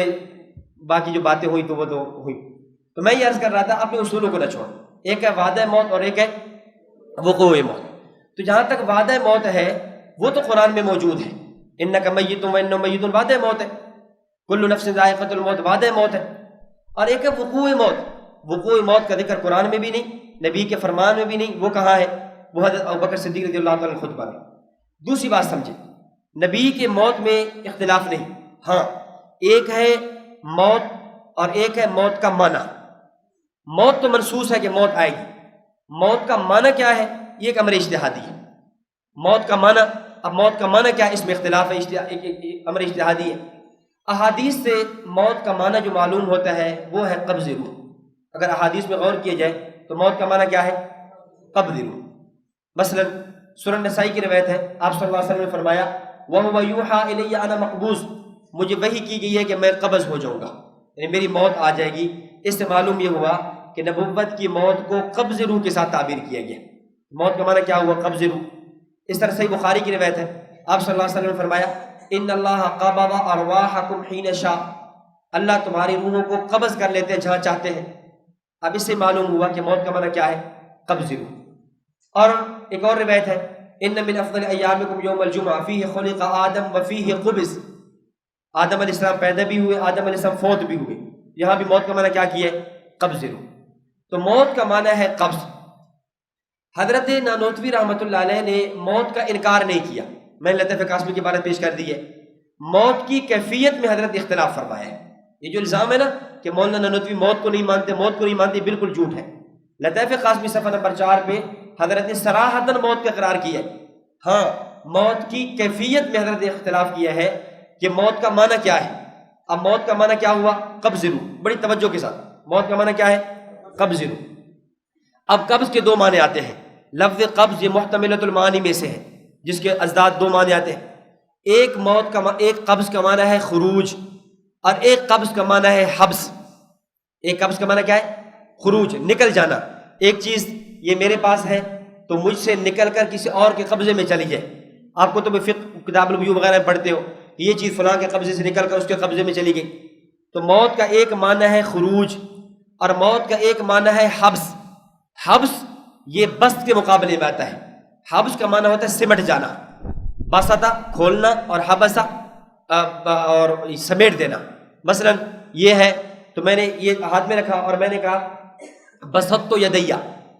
باقی جو باتیں ہوئی تو وہ تو ہوئی۔ تو میں یہ عرض کر رہا تھا اپنے اصولوں کو نہ چھوڑ، ایک ہے وعدہ موت اور ایک ہے وقوع موت۔ تو جہاں تک وعدہ موت ہے وہ تو قرآن میں موجود ہے، انک میت و انہم میتون، وعدہ موت ہے، کل نفس ذائقۃ الموت، وعدہ موت ہے۔ اور ایک ہے وقوع موت، وقوع موت کا ذکر قرآن میں بھی نہیں، نبی کے فرمان میں بھی نہیں، وہ کہاں ہے؟ وہ حضرت ابوبکر صدیق رضی اللہ تعالیٰ عنہ خطبہ میں۔ دوسری بات سمجھے، نبی کے موت میں اختلاف نہیں، ہاں ایک ہے موت اور ایک ہے موت کا معنی۔ موت تو منصوص ہے کہ موت آئے گی، موت کا معنی کیا ہے یہ ایک امر اجتہادی ہے۔ موت کا معنی، اب موت کا معنی کیا ہے اس میں اختلاف ہے، امر اجتہادی ہے۔ احادیث سے موت کا معنی جو معلوم ہوتا ہے وہ ہے قبض روح۔ اگر احادیث میں غور کیا جائے تو موت کا معنی کیا ہے؟ قبض روح۔ مثلا سنن نسائی کی روایت ہے، آپ صلی اللہ علیہ وسلم نے فرمایا وَهُوَ يُوحَىٰ إِلَيَّ أَنَا مَقْبُوضٌ، مجھے وحی کی گئی ہے کہ میں قبض ہو جاؤں گا، یعنی میری موت آ جائے گی۔ اس سے معلوم یہ ہوا کہ نبوت کی موت کو قبض روح کے ساتھ تعبیر کیا گیا۔ موت کا معنی کیا ہوا؟ قبض روح۔ اس طرح صحیح بخاری کی روایت ہے، آپ صلی اللہ علیہ وسلم نے فرمایا ان اللہ قبض ارواحکم حین شاء، اللہ تمہاری روحوں کو قبض کر لیتے ہیں جہاں چاہتے ہیں۔ اب اس سے معلوم ہوا کہ موت کا معنی کیا ہے؟ قبض روح۔ اور ایک اور روایت ہے ان من افضل ایامکم یوم الجمعہ فیہ خلق آدم وفیہ قبض، آدم علیہ السلام پیدا بھی ہوئے، آدم علیہ السلام فوت بھی ہوئے۔ یہاں بھی موت کا معنی کیا کیا ہے؟ قبض روح۔ تو موت کا معنی ہے قبض۔ حضرت نانوتوی رحمۃ اللہ علیہ نے موت کا انکار نہیں کیا، میں نے لطیفہ قاسمی کی بات پیش کر دی ہے۔ موت کی کیفیت میں حضرت نے اختلاف فرمایا ہے۔ یہ جو الزام ہے نا کہ مولانا نانوتوی موت کو نہیں مانتے، موت کو نہیں مانتے، بالکل جھوٹ ہے۔ لطیفہ قاسمی صفحہ نمبر 4 پہ حضرت نے صراحتاً موت کا اقرار کیا ہے۔ ہاں موت کی کیفیت میں حضرت نے اختلاف کیا ہے کہ موت کا معنی کیا ہے۔ اب موت کا معنی کیا ہوا؟ قبض روح۔ بڑی توجہ کے ساتھ، موت کا معنی کیا ہے؟ قبض روح۔ اب قبض کے دو معنی آتے ہیں۔ لفظ قبض یہ محتملۃ المعانی میں سے ہے، جس کے ازداد دو معنی آتے ہیں۔ ایک موت کا ایک قبض کا معنی ہے خروج، اور ایک قبض کا معنی ہے حبس۔ ایک قبض کا معنی کیا ہے؟ خروج، نکل جانا۔ ایک چیز یہ میرے پاس ہے تو مجھ سے نکل کر کسی اور کے قبضے میں چلی جائے۔ آپ کو تو فقہ کتاب البیوع وغیرہ میں پڑھتے ہو، یہ چیز فلاں کے قبضے سے نکل کر اس کے قبضے میں چلی گئی۔ تو موت کا ایک معنی ہے خروج، اور موت کا ایک معنی ہے حبس۔ حبس یہ بست کے مقابلے میں آتا ہے۔ حبس کا معنی ہوتا ہے سمٹ جانا، بسطہ کھولنا، اور حبسہ اور سمیٹ دینا۔ مثلا یہ ہے تو میں نے یہ ہاتھ میں رکھا اور میں نے کہا بسطت یدیہ،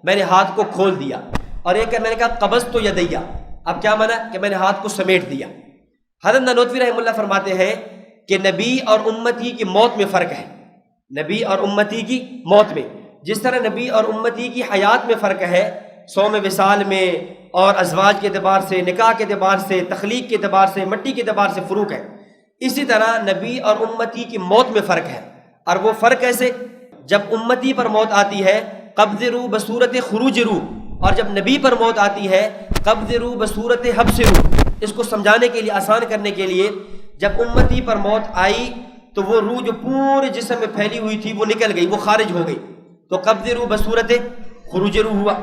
میں نے ہاتھ کو کھول دیا، اور ایک ہے میں نے کہا قبضت یدیہ، اب کیا معنی کہ میں نے ہاتھ کو سمیٹ دیا۔ حضرت نانوتوی رحمہ اللہ فرماتے ہیں کہ نبی اور امتی کی موت میں فرق ہے۔ نبی اور امتی کی موت میں، جس طرح نبی اور امتی کی حیات میں فرق ہے، صوم وصال میں اور ازواج کے اعتبار سے، نکاح کے اعتبار سے، تخلیق کے اعتبار سے، مٹی کے اعتبار سے فروق ہے، اسی طرح نبی اور امتی کی موت میں فرق ہے۔ اور وہ فرق ایسے، جب امتی پر موت آتی ہے قبض روح بصورت خروج روح، اور جب نبی پر موت آتی ہے قبض روح بصورت حبس روح۔ اس کو سمجھانے کے لیے، آسان کرنے کے لیے، جب امتی پر موت آئی تو وہ روح جو پورے جسم میں پھیلی ہوئی تھی وہ نکل گئی، وہ خارج ہو گئی، تو قبض روح بصورت خروج روح ہوا۔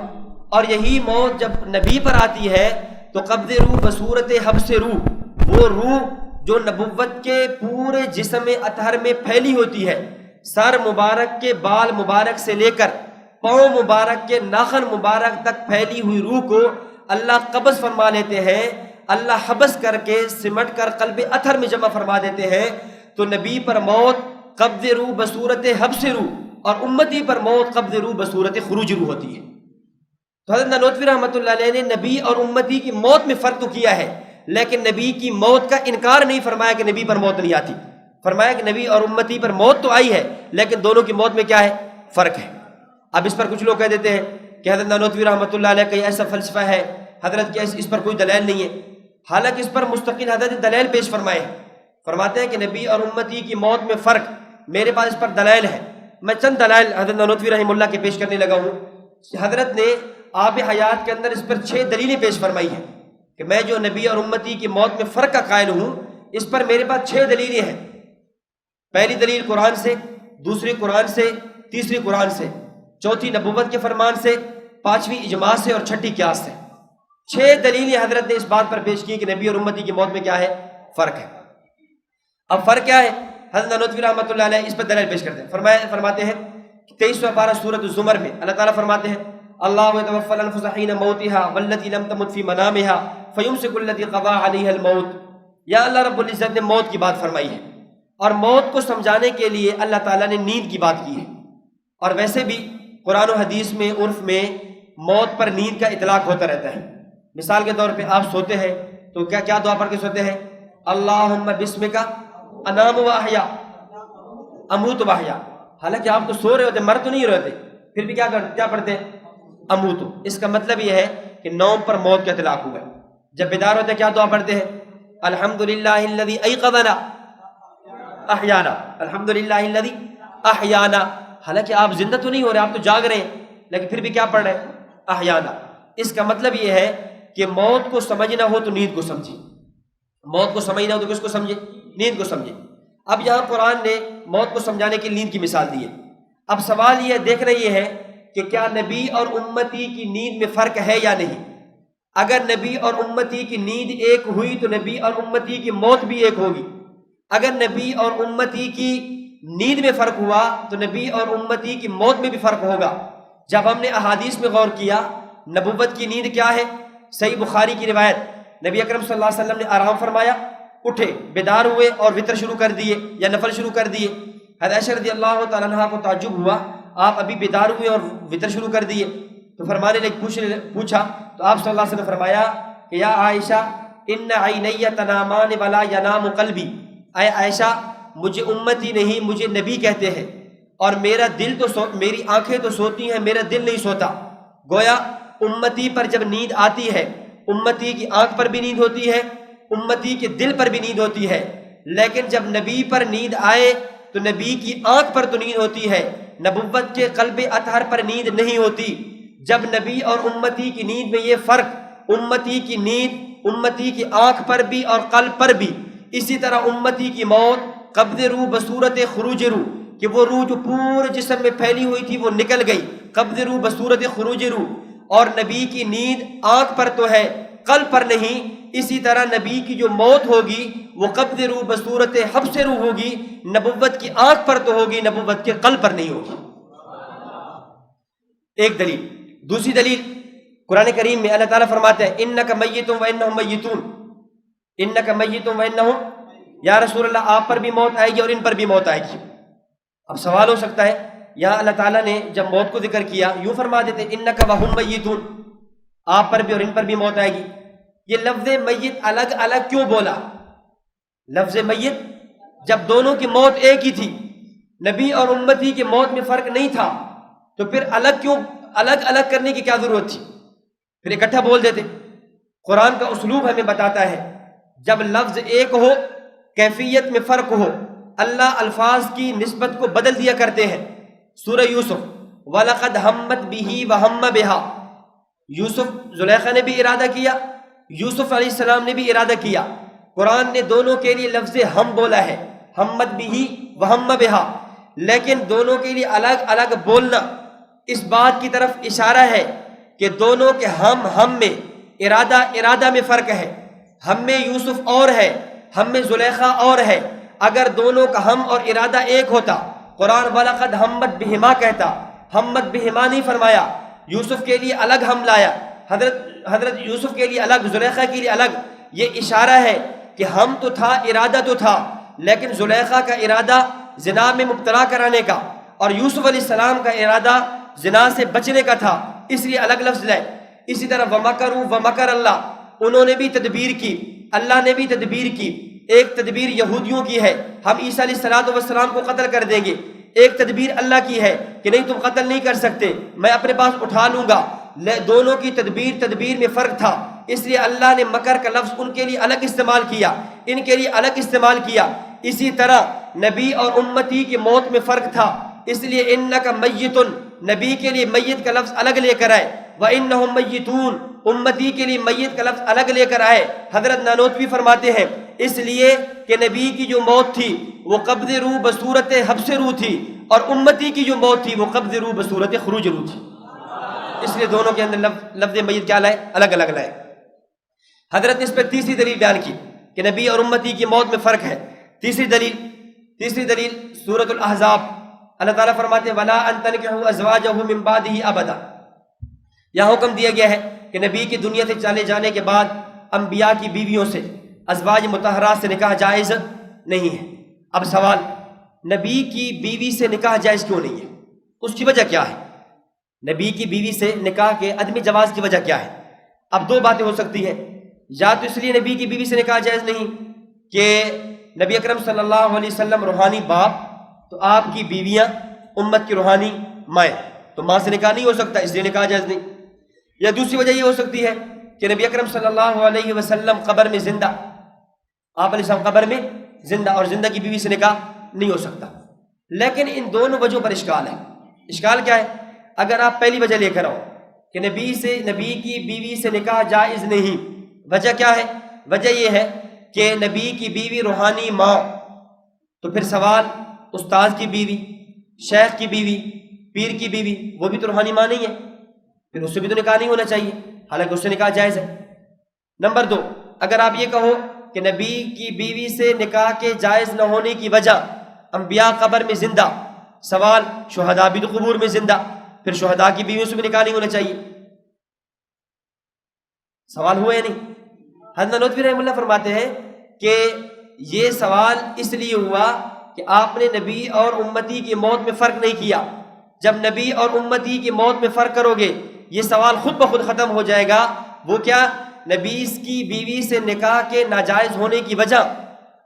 اور یہی موت جب نبی پر آتی ہے تو قبض روح بصورت حبس روح، وہ روح جو نبوت کے پورے جسم اطہر میں پھیلی ہوتی ہے، سر مبارک کے بال مبارک سے لے کر پاؤں مبارک کے ناخن مبارک تک پھیلی ہوئی روح کو اللہ قبض فرما لیتے ہیں۔ اللہ حبس کر کے سمٹ کر قلب اطہر میں جمع فرما دیتے ہیں، تو نبی پر موت قبض روح بصورت حبس روح اور امتی پر موت قبض روح بصورت خروج روح ہوتی ہے۔ تو حضرت نانوتوی رحمۃ اللہ علیہ نے نبی اور امتی کی موت میں فرق تو کیا ہے، لیکن نبی کی موت کا انکار نہیں فرمایا کہ نبی پر موت نہیں آتی، فرمایا کہ نبی اور امتی پر موت تو آئی ہے لیکن دونوں کی موت میں کیا ہے، فرق ہے۔ اب اس پر کچھ لوگ کہہ دیتے ہیں کہ حضرت نانوتوی رحمۃ اللہ علیہ کا ایسا فلسفہ ہے حضرت کہ اس پر کوئی دلیل نہیں ہے، حالانکہ اس پر مستقل حضرت دلیل پیش فرمائے ہیں۔ فرماتے ہیں کہ نبی اور امتی کی موت میں فرق، میرے پاس اس پر دلائل ہے، میں چند دلائل حضرت نانوتوی رحمہ اللہ کے پیش کرنے لگا ہوں۔ حضرت نے آب حیات کے اندر اس پر 6 دلیلیں پیش فرمائی ہیں کہ میں جو نبی اور امتی کی موت میں فرق کا قائل ہوں، اس پر میرے پاس 6 دلیلیں ہیں۔ پہلی دلیل قرآن سے، دوسری قرآن سے، تیسری قرآن سے، چوتھی نبوت کے فرمان سے، پانچویں اجماع سے اور چھٹی قیاس سے۔ 6 دلیلیں حضرت نے اس بات پر پیش کی کہ نبی اور امتی کی موت میں کیا ہے، فرق ہے۔ اب فرق کیا ہے؟ حضرت نانوتوی رحمۃ اللہ علیہ اس پر دلیل پیش کرتے ہیں، فرماتے ہیں 23واں پارہ سورۃ الزمر میں اللہ تعالیٰ فرماتے ہیں اللہ يتوفى الانفس حين موتها والتي لم تمت في منامها فيمسك التي قضى عليها الموت۔ یا اللہ رب العزت نے موت کی بات فرمائی ہے اور موت کو سمجھانے کے لیے اللہ تعالیٰ نے نیند کی بات کی ہے، اور ویسے بھی قرآن و حدیث میں عرف میں موت پر نیند کا اطلاق ہوتا رہتا ہے۔ مثال کے طور پہ آپ سوتے ہیں تو کیا دعا پڑھ کے سوتے ہیں؟ اللہم بسمک انام و احیا اموت و احیا، حالانکہ آپ تو سو رہے ہوتے، مر تو نہیں رہے ہوتے، پھر بھی کیا پڑھتے ہیں؟ اموت۔ اس کا مطلب یہ ہے کہ نوم پر موت کا اطلاق ہوا ہے۔ جب بیدار ہوتے ہیں کیا دعا پڑھتے ہیں؟ الحمدللہ الذی ایقظنا احیانا، الحمدللہ الذی احیانا، حالانکہ آپ زندہ تو نہیں ہو رہے، آپ تو جاگ رہے ہیں، لیکن پھر بھی کیا پڑھ رہے ہیں؟ احیانا۔ اس کا مطلب یہ ہے کہ موت کو سمجھنا ہو تو نیند کو سمجھے، موت کو سمجھنا ہو تو کس کو سمجھے؟ نیند کو سمجھے۔ اب یہاں قرآن نے موت کو سمجھانے کی نیند کی مثال دی ہے۔ اب سوال یہ دیکھنا یہ ہے کہ کیا نبی اور امتی کی نیند میں فرق ہے یا نہیں؟ اگر نبی اور امتی کی نیند ایک ہوئی تو نبی اور امتی کی موت بھی ایک ہوگی۔ اگر نبی اور امتی کی نیند میں فرق ہوا تو نبی اور امتی کی موت میں بھی فرق ہوگا۔ جب ہم نے احادیث میں غور کیا، نبوت کی نیند کیا ہے؟ صحیح بخاری کی روایت، نبی اکرم صلی اللہ علیہ وسلم نے آرام فرمایا، اٹھے، بیدار ہوئے اور وطر شروع کر دیے یا نفل شروع کر دیے۔ حضرت عائشہ رضی اللہ تعالیٰ عنہا کو تعجب ہوا، آپ ابھی بیدار ہوئے اور وطر شروع کر دیے؟ تو فرمانے لگے، پوچھا تو آپ صلی اللہ علیہ وسلم نے فرمایا کہ یا عائشہ ان عینی تنامان ولا ینام قلبی، اے عائشہ مجھے امتی نہیں، مجھے نبی کہتے ہیں، اور میرا دل تو میری آنکھیں تو سوتی ہیں، میرا دل نہیں سوتا۔ گویا امتی پر جب نیند آتی ہے، امتی کی آنکھ پر بھی نیند ہوتی ہے، امتی کے دل پر بھی نیند ہوتی ہے، لیکن جب نبی پر نیند آئے تو نبی کی آنکھ پر تو نیند ہوتی ہے، نبوت کے قلب اطہر پر نیند نہیں ہوتی۔ جب نبی اور امتی کی نیند میں یہ فرق، امتی کی نیند امتی کی آنکھ پر بھی اور قلب پر بھی، اسی طرح امتی کی موت قبض روح بصورت خروج روح، کہ وہ روح جو پورے جسم میں پھیلی ہوئی تھی وہ نکل گئی، قبض روح بصورت خروج روح۔ اور نبی کی نیند آنکھ پر تو ہے، قلب پر نہیں۔ اسی طرح نبی کی جو موت ہوگی وہ قبض روح بصورت حبس روح ہوگی، نبوت کی آنکھ پر تو ہوگی، نبوت کے قلب پر نہیں ہوگی۔ ایک دلیل۔ دوسری دلیل قرآن کریم میں اللہ تعالیٰ فرماتے ہیں انک میت وانہم میتون، انک میت وانہم، یا رسول اللہ آپ پر بھی موت آئے گی اور ان پر بھی موت آئے گی۔ اب سوال ہو سکتا ہے یہاں اللہ تعالیٰ نے جب موت کو ذکر کیا یوں فرما دیتے انک وہم میتون، آپ پر بھی اور ان پر بھی موت آئے گی۔ یہ لفظ میت الگ الگ کیوں بولا؟ لفظ میت جب دونوں کی موت ایک ہی تھی، نبی اور امتی کی موت میں فرق نہیں تھا، تو پھر الگ الگ کرنے کی کیا ضرورت تھی؟ پھر اکٹھا بول دیتے۔ قرآن کا اسلوب ہمیں بتاتا ہے جب لفظ ایک ہو، کیفیت میں فرق ہو، اللہ الفاظ کی نسبت کو بدل دیا کرتے ہیں۔ سورہ یوسف وَلَقَدْ هَمَّتْ بِهِ وَهَمَّ بِهَا، یوسف زلیخا نے بھی ارادہ کیا، یوسف علیہ السلام نے بھی ارادہ کیا۔ قرآن نے دونوں کے لیے لفظ ہم بولا ہے، ہمت بھی وہم بہا، لیکن دونوں کے لیے الگ الگ بولنا اس بات کی طرف اشارہ ہے کہ دونوں کے ہم میں ارادہ میں فرق ہے۔ ہم میں یوسف اور ہے، ہم میں زلیخا اور ہے۔ اگر دونوں کا ہم اور ارادہ ایک ہوتا، قرآن وَلَقَدْ ہمت بہما کہتا، ہمت بہما نہیں فرمایا۔ یوسف کے لیے الگ ہم لایا، حضرت یوسف کے لیے الگ، زلیخا کے لیے الگ، یہ اشارہ ہے کہ ہم تو تھا، ارادہ تو تھا، لیکن زلیخا کا ارادہ زنا میں مبتلا کرانے کا اور یوسف علیہ السلام کا ارادہ زنا سے بچنے کا تھا، اس لیے الگ لفظ لائے۔ اسی طرح ومکروا ومکر اللہ، انہوں نے بھی تدبیر کی، اللہ نے بھی تدبیر کی۔ ایک تدبیر یہودیوں کی ہے، ہم عیسیٰ علیہ السلام کو قتل کر دیں گے۔ ایک تدبیر اللہ کی ہے کہ نہیں، تم قتل نہیں کر سکتے، میں اپنے پاس اٹھا لوں گا۔ دونوں کی تدبیر میں فرق تھا، اس لیے اللہ نے مکر کا لفظ ان کے لیے الگ استعمال کیا، ان کے لیے الگ استعمال کیا۔ اسی طرح نبی اور امتی کی موت میں فرق تھا، اس لیے انک میت، نبی کے لیے میت کا لفظ الگ لے کر آئے، وانہم میتون، امتی کے لیے میت کا لفظ الگ لے کر آئے۔ حضرت نانوتوی فرماتے ہیں اس لیے کہ نبی کی جو موت تھی وہ قبض روح بصورت حبس روح تھی، اور امتی کی جو موت تھی وہ قبض روح بصورت خروج روح تھی، اس لیے دونوں کے اندر لفظ میت کیا لائے؟ الگ الگ لائے۔ حضرت نے اس پہ تیسری دلیل بیان کی کہ نبی اور امتی کی موت میں فرق ہے۔ تیسری دلیل سورۃ الاحزاب، اللہ تعالیٰ فرماتے ہیں وَلَا أَن تَنكِحُوا أَزْوَاجَهُ مِن بَعْدِهِ أَبَدًا، یہاں حکم دیا گیا ہے کہ نبی کی دنیا سے چلے جانے کے بعد انبیاء کی بیویوں سے، ازواج مطہرات سے نکاح جائز نہیں ہے۔ اب سوال، نبی کی بیوی سے نکاح جائز کیوں نہیں ہے؟ اس کی وجہ کیا ہے؟ نبی کی بیوی سے نکاح کے عدم جواز کی وجہ کیا ہے؟ اب دو باتیں ہو سکتی ہیں، یا تو اس لیے نبی کی بیوی سے نکاح جائز نہیں کہ نبی اکرم صلی اللہ علیہ وسلم روحانی باپ، تو آپ کی بیویاں امت کی روحانی مائیں، تو ماں سے نکاح نہیں ہو سکتا، اس لیے نکاح جائز نہیں۔ یا دوسری وجہ یہ ہو سکتی ہے کہ نبی اکرم صلی اللہ علیہ وسلم قبر میں زندہ، آپ علیہ السلام قبر میں زندہ، اور زندہ کی بیوی سے نکاح نہیں ہو سکتا۔ لیکن ان دونوں وجہوں پر اشکال ہے۔ اشکال کیا ہے؟ اگر آپ پہلی وجہ لے کر آؤ کہ نبی کی بیوی سے نکاح جائز نہیں، وجہ کیا ہے؟ وجہ یہ ہے کہ نبی کی بیوی روحانی ماں، تو پھر سوال، استاذ کی بیوی، شیخ کی بیوی، پیر کی بیوی، وہ بھی تو روحانی ماں نہیں ہے، پھر اس سے بھی تو نکاح نہیں ہونا چاہیے، حالانکہ اس سے نکاح جائز ہے۔ نمبر دو، اگر آپ یہ کہو کہ نبی کی بیوی سے نکاح کے جائز نہ ہونے کی وجہ انبیاء قبر میں زندہ، سوال، شہداء بھی تو قبور میں زندہ، پھر شہداء کی بیویوں سے بھی نکاح نہیں ہونا چاہیے۔ سوال ہوا یا نہیں؟ حضرت نانوتوی رحمہ اللہ فرماتے ہیں کہ یہ سوال اس لیے ہوا کہ آپ نے نبی اور امتی کی موت میں فرق نہیں کیا۔ جب نبی اور امتی کی موت میں فرق کرو گے، یہ سوال خود بخود ختم ہو جائے گا۔ وہ کیا؟ نبی کی بیوی سے نکاح کے ناجائز ہونے کی وجہ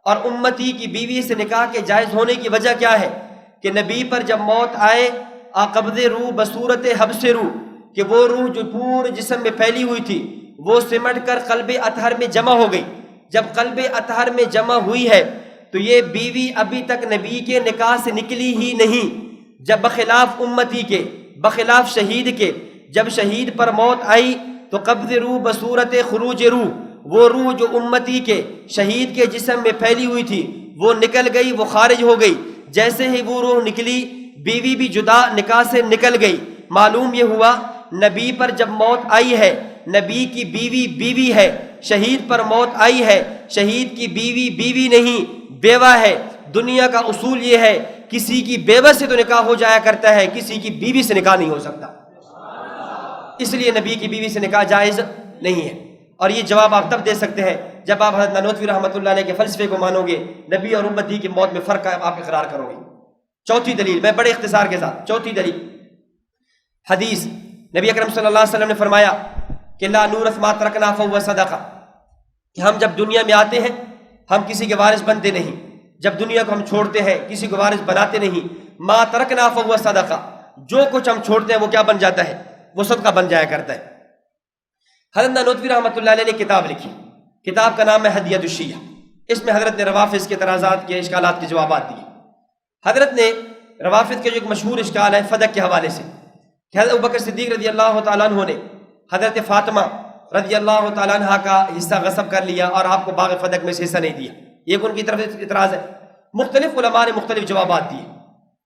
اور امتی کی بیوی سے نکاح کے جائز ہونے کی وجہ کیا ہے؟ کہ نبی پر جب موت آئے، قبض روح بصورت حبس روح، کہ وہ روح جو پورے جسم میں پھیلی ہوئی تھی وہ سمٹ کر قلب اطہر میں جمع ہو گئی۔ جب قلب اطہر میں جمع ہوئی ہے تو یہ بیوی ابھی تک نبی کے نکاح سے نکلی ہی نہیں، جب بخلاف امتی کے، بخلاف شہید کے، جب شہید پر موت آئی تو قبض روح بصورت خروج روح، وہ روح جو امتی کے، شہید کے جسم میں پھیلی ہوئی تھی وہ نکل گئی، وہ خارج ہو گئی۔ جیسے ہی وہ روح نکلی، بیوی بھی جدا نکاح سے نکل گئی۔ معلوم یہ ہوا نبی پر جب موت آئی ہے، نبی کی بیوی بیوی ہے، شہید پر موت آئی ہے، شہید کی بیوی بیوی نہیں بیوہ ہے۔ دنیا کا اصول یہ ہے کسی کی بیوہ سے تو نکاح ہو جایا کرتا ہے، کسی کی بیوی سے نکاح نہیں ہو سکتا، اس لیے نبی کی بیوی سے نکاح جائز نہیں ہے۔ اور یہ جواب آپ تب دے سکتے ہیں جب آپ حضرت نانوتوی رحمۃ اللہ علیہ کے فلسفے کو مانو گے، نبی اور امتی کی موت میں فرق کا آپ اقرار کرو گے۔ چوتھی دلیل، میں بڑے اختصار کے ساتھ، چوتھی دلیل حدیث، نبی اکرم صلی اللہ علیہ وسلم نے فرمایا کہ لا نورث ما ترکنا فهو صدقہ، کہ ہم جب دنیا میں آتے ہیں ہم کسی کے وارث بنتے نہیں، جب دنیا کو ہم چھوڑتے ہیں کسی کو وارث بناتے نہیں۔ ما ترکنا فهو صدقہ، جو کچھ ہم چھوڑتے ہیں وہ کیا بن جاتا ہے؟ وہ صدقہ بن جایا کرتا ہے۔ حضرت نانوتوی رحمۃ اللہ علیہ نے کتاب لکھی، کتاب کا نام ہے ہدیۃ الشیعہ۔ اس میں حضرت نے روافض کے اعتراضات کے، اشکالات کے جوابات دیے۔ حضرت نے روافض کے جو ایک مشہور اشکال ہے فدق کے حوالے سے، کہ حضرت ابوبکر صدیق رضی اللہ تعالیٰ عنہ نے حضرت فاطمہ رضی اللہ تعالیٰ عنہ کا حصہ غصب کر لیا اور آپ کو باغ فدق میں سے حصہ نہیں دیا، یہ ان کی طرف سے اعتراض ہے۔ مختلف علماء نے مختلف جوابات دیے۔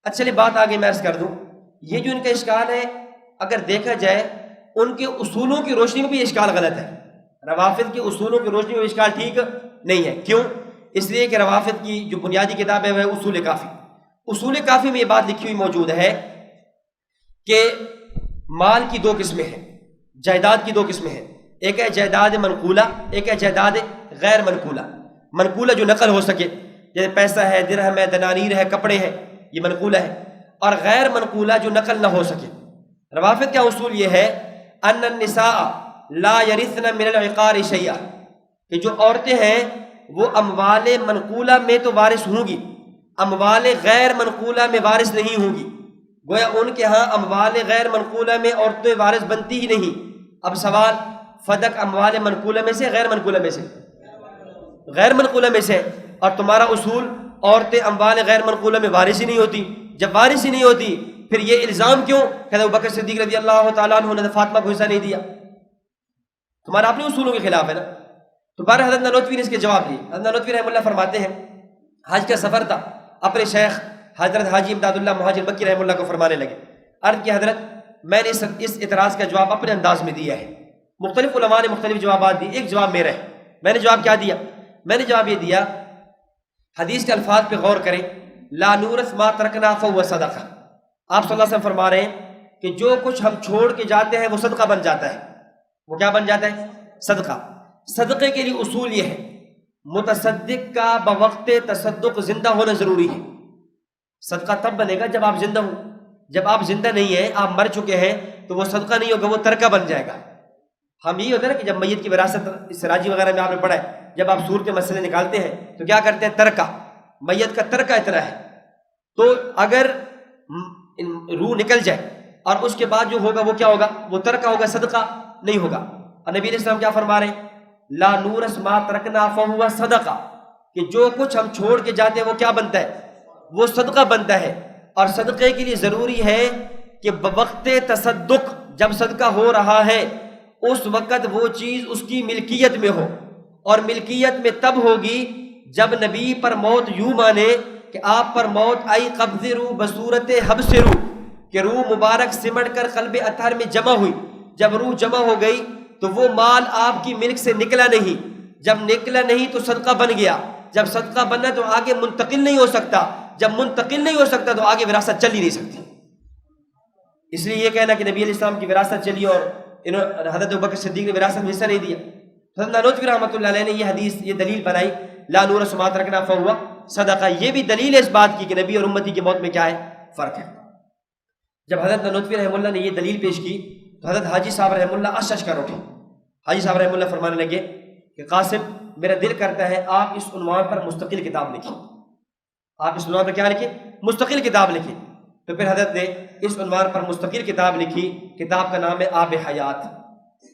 اچھا چلیے بات آگے میں عرض کر دوں، یہ جو ان کا اشکال ہے اگر دیکھا جائے ان کے اصولوں کی روشنی میں بھی اشکال غلط ہے۔ روافض کے اصولوں کی روشنی میں اشکال ٹھیک نہیں ہے۔ کیوں؟ اس لیے کہ روافض کی جو بنیادی کتاب ہے وہ اصول کافی، اصول کافی میں یہ بات لکھی ہوئی موجود ہے کہ مال کی دو قسمیں ہیں، جائیداد کی دو قسمیں ہیں، ایک ہے جائیداد منقولہ، ایک ہے جائیداد غیر منقولہ۔ منقولہ جو نقل ہو سکے، جیسے پیسہ ہے، درہم ہے، دنانیر ہے، کپڑے ہیں، یہ منقولہ ہے۔ اور غیر منقولہ جو نقل نہ ہو سکے۔ روافد کا اصول یہ ہے ان النساء لا یرثن من العقار شیئا، کہ جو عورتیں ہیں وہ اموال منقولہ میں تو وارث ہوں گی، اموال غیر منقولہ میں وارث نہیں ہوں گی۔ گویا ان کے ہاں اموال غیر منقولہ میں عورتیں وارث بنتی ہی نہیں۔ اب سوال، فدق اموال منقولہ میں سے غیر منقولہ میں سے؟ غیر منقولہ میں سے۔ اور تمہارا اصول عورتیں اموال غیر منقولہ میں وارث ہی نہیں ہوتی۔ جب وارث ہی نہیں ہوتی پھر یہ الزام کیوں کہ ابوبکر صدیق رضی اللہ تعالیٰ عنہ نے فاطمہ کو حصہ نہیں دیا؟ تمہارا اپنے اصولوں کے خلاف ہے نا۔ تو بہر حضرت نانوتوی نے اس کے جواب دیے۔ حضرت نانوتوی رحمہ اللہ فرماتے ہیں حج کا سفر تھا، اپنے شیخ حضرت حاجی امداد اللہ مہاجر مکی رحمہ اللہ کو فرمانے لگے، عرض کی حضرت میں نے اس اعتراض کا جواب اپنے انداز میں دیا ہے۔ مختلف علماء نے مختلف جوابات دی، ایک جواب میرا ہے۔ میں نے جواب کیا دیا؟ میں نے جواب یہ دیا، حدیث کے الفاظ پہ غور کریں، لا نورث ما ترکنا فہو صدقہ۔ آپ صلی اللہ علیہ وسلم فرما رہے ہیں کہ جو کچھ ہم چھوڑ کے جاتے ہیں وہ صدقہ بن جاتا ہے۔ وہ کیا بن جاتا ہے؟ صدقہ۔ صدقے کے لیے اصول یہ ہے، متصدق کا بوقت تصدق زندہ ہونا ضروری ہے۔ صدقہ تب بنے گا جب آپ زندہ ہوں۔ جب آپ زندہ نہیں ہیں، آپ مر چکے ہیں، تو وہ صدقہ نہیں ہوگا، وہ ترکہ بن جائے گا۔ ہم یہی ہوتا ہے نا کہ جب میت کی وراثت سراجی وغیرہ میں آپ نے پڑھا ہے، جب آپ سور کے مسئلے نکالتے ہیں تو کیا کرتے ہیں؟ ترکہ، میت کا ترکہ اتنا ہے۔ تو اگر روح نکل جائے اور اس کے بعد جو ہوگا وہ کیا ہوگا؟ وہ ترکہ ہوگا، صدقہ نہیں ہوگا۔ اور نبی علیہ السلام کیا فرما رہے ہیں؟ لا نورث ما ترکنا فہو صدقہ، کہ جو کچھ ہم چھوڑ کے جاتے ہیں وہ کیا بنتا ہے؟ وہ صدقہ بنتا ہے۔ اور صدقے کے لیے ضروری ہے کہ بوقت تصدق، جب صدقہ ہو رہا ہے اس وقت وہ چیز اس کی ملکیت میں ہو، اور ملکیت میں تب ہوگی جب نبی پر موت یوں مانے کہ آپ پر موت آئی قبض روح بصورت حبس روح، کہ روح مبارک سمٹ کر قلب اطہر میں جمع ہوئی۔ جب روح جمع ہو گئی تو وہ مال آپ کی ملک سے نکلا نہیں، جب نکلا نہیں تو صدقہ بن گیا، جب صدقہ بننا تو آگے منتقل نہیں ہو سکتا، جب منتقل نہیں ہو سکتا تو آگے وراثت چل ہی نہیں سکتی۔ اس لیے یہ کہنا کہ نبی علیہ السلام کی وراثت چلی اور حضرت ابوبکر صدیق نے وراثت میں حصہ نہیں دیا۔ حضرت نانوتوی رحمۃ اللہ علیہ نے یہ حدیث، یہ دلیل بنائی، لا نورث ما ترکنا فہو صدقہ۔ یہ بھی دلیل ہے اس بات کی کہ نبی اور امتی کی موت میں کیا ہے؟ فرق ہے۔ جب حضرت نانوتوی رحمہ اللہ نے یہ دلیل پیش کی تو حضرت حاجی صاحب رحمہ اللہ اشش کر اٹھے۔ حاجی صاحب رحمہ اللہ فرمانے لگے کہ قاسم، میرا دل کرتا ہے آپ اس عنوان پر مستقل کتاب لکھیں۔ آپ اس عنوان پر کیا لکھیں؟ مستقل کتاب لکھیں۔ تو پھر حضرت نے اس عنوان پر مستقل کتاب لکھی۔ کتاب کا نام ہے آب حیات۔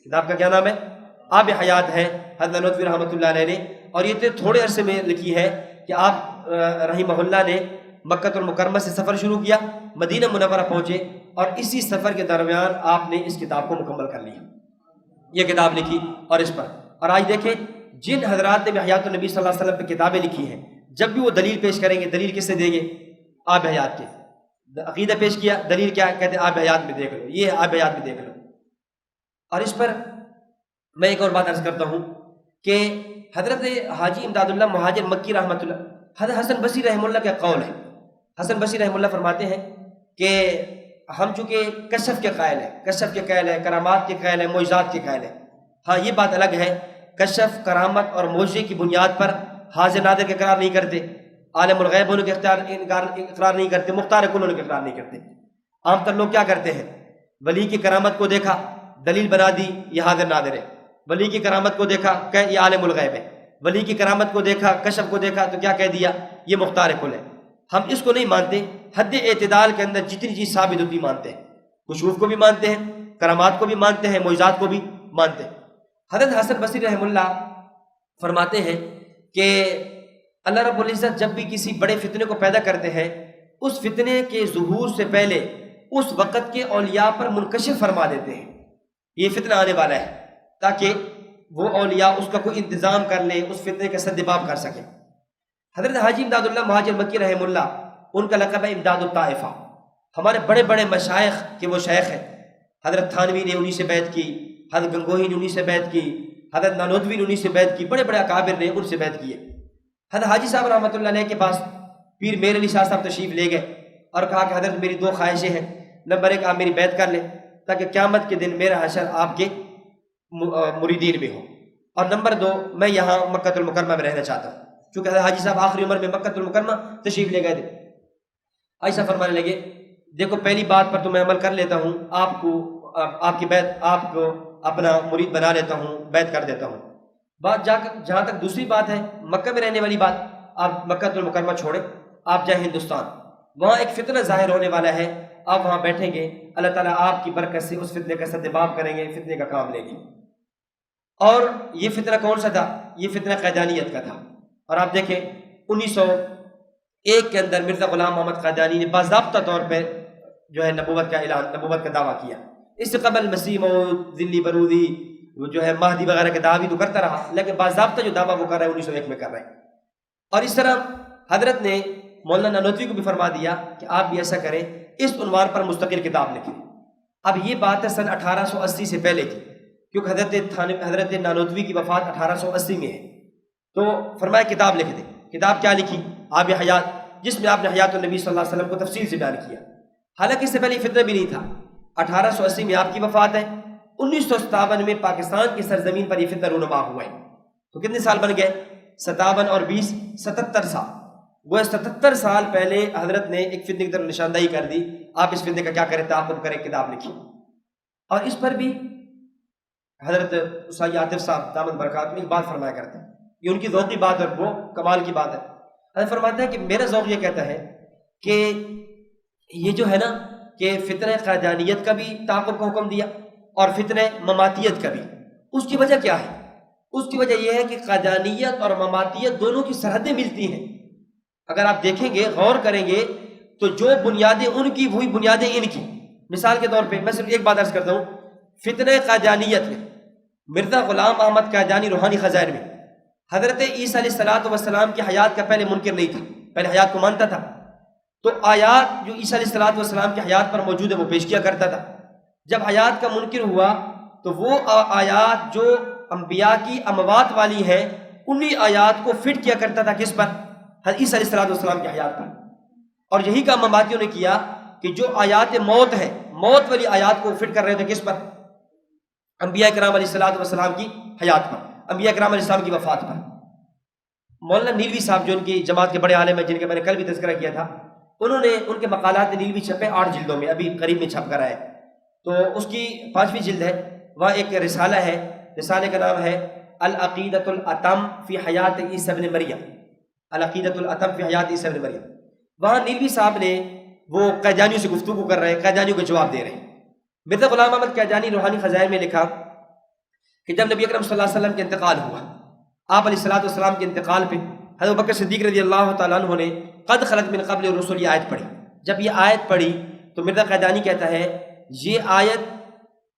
کتاب کا کیا نام ہے؟ آب حیات ہے حضرت نانوتوی رحمۃ اللہ علیہ نے، اور یہ تھوڑے عرصے میں لکھی ہے کہ آپ رحمہ اللہ نے مکہ المکرمہ سے سفر شروع کیا، مدینہ منورہ پہنچے، اور اسی سفر کے درمیان آپ نے اس کتاب کو مکمل کر لیا، یہ کتاب لکھی۔ اور اس پر، اور آج دیکھیں جن حضرات نے حیات النبی صلی اللہ علیہ وسلم پہ کتابیں لکھی ہیں، جب بھی وہ دلیل پیش کریں گے، دلیل کس سے دیں گے؟ آب حیات کے۔ عقیدہ پیش کیا، دلیل کیا؟ کہتے ہیں آب حیات میں دیکھ لو، یہ آب حیات میں دیکھ لو۔ اور اس پر میں ایک اور بات عرض کرتا ہوں کہ حضرت حاجی امداد اللہ مہاجر مکی رحمۃ اللہ، حضرت حسن بصری رحمہ اللہ کا قول ہے۔ حسن بصری رحمہ اللہ فرماتے ہیں کہ ہم چونکہ کشف کے قائل ہیں، کشف کے قائل ہیں، کرامات کے قائل ہیں، معجزات کے قائل ہیں۔ ہاں یہ بات الگ ہے، کشف، کرامت اور معجزے کی بنیاد پر حاضر نادر کے اقرار نہیں کرتے، عالم الغیب ہونے کے اقرار نہیں کرتے، مختار کن ہونے کے اقرار نہیں کرتے۔ عام تر لوگ کیا کرتے ہیں؟ ولی کی کرامت کو دیکھا، دلیل بنا دی یہ حاضر نادر ہے، ولی کی کرامت کو دیکھا کہ یہ عالم الغیب ہے، ولی کی کرامت کو دیکھا، کشف کو دیکھا تو کیا کہہ دیا؟ یہ مختار کن ہے۔ ہم اس کو نہیں مانتے، حد اعتدال کے اندر جتنی چیز ثابت ہوتی مانتے ہیں، کشوف کو بھی مانتے ہیں، کرامات کو بھی مانتے ہیں، معجزات کو بھی مانتے ہیں۔ حضرت حسن بصری رحمہ اللہ فرماتے ہیں کہ اللہ رب العزت جب بھی کسی بڑے فتنے کو پیدا کرتے ہیں، اس فتنے کے ظہور سے پہلے اس وقت کے اولیاء پر منکشف فرما دیتے ہیں، یہ فتنہ آنے والا ہے، تاکہ وہ اولیاء اس کا کوئی انتظام کر لیں، اس فتنے کا سدباب کر سکیں۔ حضرت حاجی امداد اللہ مہاجر مکی رحمہ اللہ، ان کا لقب ہے امداد الطائفہ۔ ہمارے بڑے بڑے مشائخ کے وہ شیخ ہیں، حضرت تھانوی نے انہی سے بیعت کی، حضرت گنگوہی نے انہی سے بیعت کی، حضرت نانوتوی نے انہی سے بیعت کی، بڑے بڑے اکابر نے ان سے بیعت کی ہے۔ حضرت حاجی صاحب رحمۃ اللہ علیہ کے پاس پیر میر علی شاہ صاحب تشریف لے گئے اور کہا کہ حضرت میری دو خواہشیں ہیں، نمبر ایک آپ میری بیعت کر لیں تاکہ قیامت کے دن میرا حشر آپ کے مریدین میں ہوں، اور نمبر 2 میں یہاں مکہ المکرمہ میں رہنا چاہتا ہوں، چونکہ حاجی صاحب آخری عمر میں مکہ المکرمہ تشریف لے گئے تھے۔ حاجی صاحب فرمانے لگے دیکھو پہلی بات پر تو میں عمل کر لیتا ہوں، آپ کو اپنا مرید بنا لیتا ہوں، بیعت کر دیتا ہوں۔ بات جہاں تک دوسری بات ہے مکہ میں رہنے والی بات، آپ مکہ المکرمہ چھوڑیں، آپ جائیں ہندوستان، وہاں ایک فتنہ ظاہر ہونے والا ہے، آپ وہاں بیٹھیں گے، اللہ تعالیٰ آپ کی برکت سے اس فتنے کا سدباب کریں گے، فتنے کا کام لیں گے۔ اور یہ فتنہ کون سا تھا؟ یہ فتنہ قادیانیت کا تھا، اور آپ دیکھیں 1901 کے اندر مرزا غلام محمد قادیانی نے باضابطہ طور پہ جو ہے نبوت کا دعویٰ کیا۔ اس سے قبل مسیح موعود، ذلی برودی، وہ جو ہے مہدی وغیرہ کے دعوی تو کرتا رہا، لیکن باضابطہ جو دعویٰ وہ کر رہا ہے 1901 میں کر رہے ہیں۔ اور اس طرح حضرت نے مولانا نانوتوی کو بھی فرما دیا کہ آپ بھی ایسا کریں، اس عنوان پر مستقل کتاب لکھیں۔ اب یہ بات ہے سن 1880 سے پہلے کی، کیونکہ حضرت نانوتوی کی وفات 1880 میں ہے، تو فرمایا کتاب لکھ دیں۔ کتاب کیا لکھی؟ آب حیات، جس میں آپ نے حیات النبی صلی اللہ علیہ وسلم کو تفصیل سے بیان کیا۔ حالانکہ اس سے پہلے یہ فتنہ بھی نہیں تھا، 1880 میں آپ کی وفات ہے، 1957 میں پاکستان کی سرزمین پر یہ فتنہ رونما ہوا ہے، تو کتنے سال بن گئے؟ 57 اور 20 77 سال۔ وہ 77 سال پہلے حضرت نے ایک فتنے کی طرف نشاندہی کر دی، آپ اس فتنے کا کیا کریں، تعاقب کریں، کتاب لکھی۔ اور اس پر بھی حضرت عیسائی عاطف صاحب دامن برکات میں ایک بات فرمایا کرتے ہیں، یہ ان کی ذوقی بات ہے، وہ کمال کی بات ہے۔ حضرت فرماتے ہیں کہ میرا ذوق یہ کہتا ہے کہ یہ جو ہے نا کہ فتنہ قادیانیت کا بھی تعاقب کا حکم دیا اور فتنہ مماتیت کا بھی۔ اس کی وجہ کیا ہے؟ اس کی وجہ یہ ہے کہ قادیانیت اور مماتیت دونوں کی سرحدیں ملتی ہیں۔ اگر آپ دیکھیں گے، غور کریں گے، تو جو بنیادیں ان کی وہی بنیادیں ان کی۔ مثال کے طور پہ میں صرف ایک بات عرض کرتا ہوں، فتنہ قادیانیت میں مرزا غلام احمد قادیانی روحانی خزائن میں حضرت عیسیٰ علیہ السلام کی حیات کا پہلے منکر نہیں تھا، پہلے حیات کو مانتا تھا، تو آیات جو عیسیٰ علیہ السلام کی حیات پر موجود ہے وہ پیش کیا کرتا تھا۔ جب حیات کا منکر ہوا تو وہ آیات جو انبیاء کی اموات والی ہیں انہی آیات کو فٹ کیا کرتا تھا، کس پر؟ عیسیٰ علیہ السلام کی حیات پر۔ اور یہی کام مماتیوں نے کیا کہ جو آیات موت ہے، موت والی آیات کو فٹ کر رہے تھے کس پر؟ انبیاء کرام علیہ السلام کی حیات پر، انبیاء کرام علیہ السلام کی وفات پر۔ مولانا نیلوی صاحب جو ان کی جماعت کے بڑے عالم ہیں، جن کے میں نے کل بھی تذکرہ کیا تھا، انہوں نے ان کے مقالات نیلوی چھپے 8 جلدوں میں، ابھی قریب میں چھپ کر آئے، تو اس کی 5ویں جلد ہے، وہاں ایک رسالہ ہے، رسالے کا نام ہے العقیدۃ الاتم فی حیات عیسیٰ ابن مریم، العقیدۃ الاتم فی حیات عیسیٰ ابن مریم۔ وہاں نیلوی صاحب نے وہ قادیانیوں سے گفتگو کر رہے ہیں، قادیانیوں کو جواب دے رہے ہیں۔ مرزا غلام احمد قادیانی روحانی خزائن میں لکھا کہ جب نبی اکرم صلی اللہ علیہ وسلم کے انتقال ہوا، آپ علیہ السلام کے انتقال پہ حضرت بکر صدیق رضی اللہ تعالیٰ عنہ نے قد خلت من قبل الرسل یہ آیت پڑھی۔ جب یہ آیت پڑھی تو مرزا قادیانی کہتا ہے یہ آیت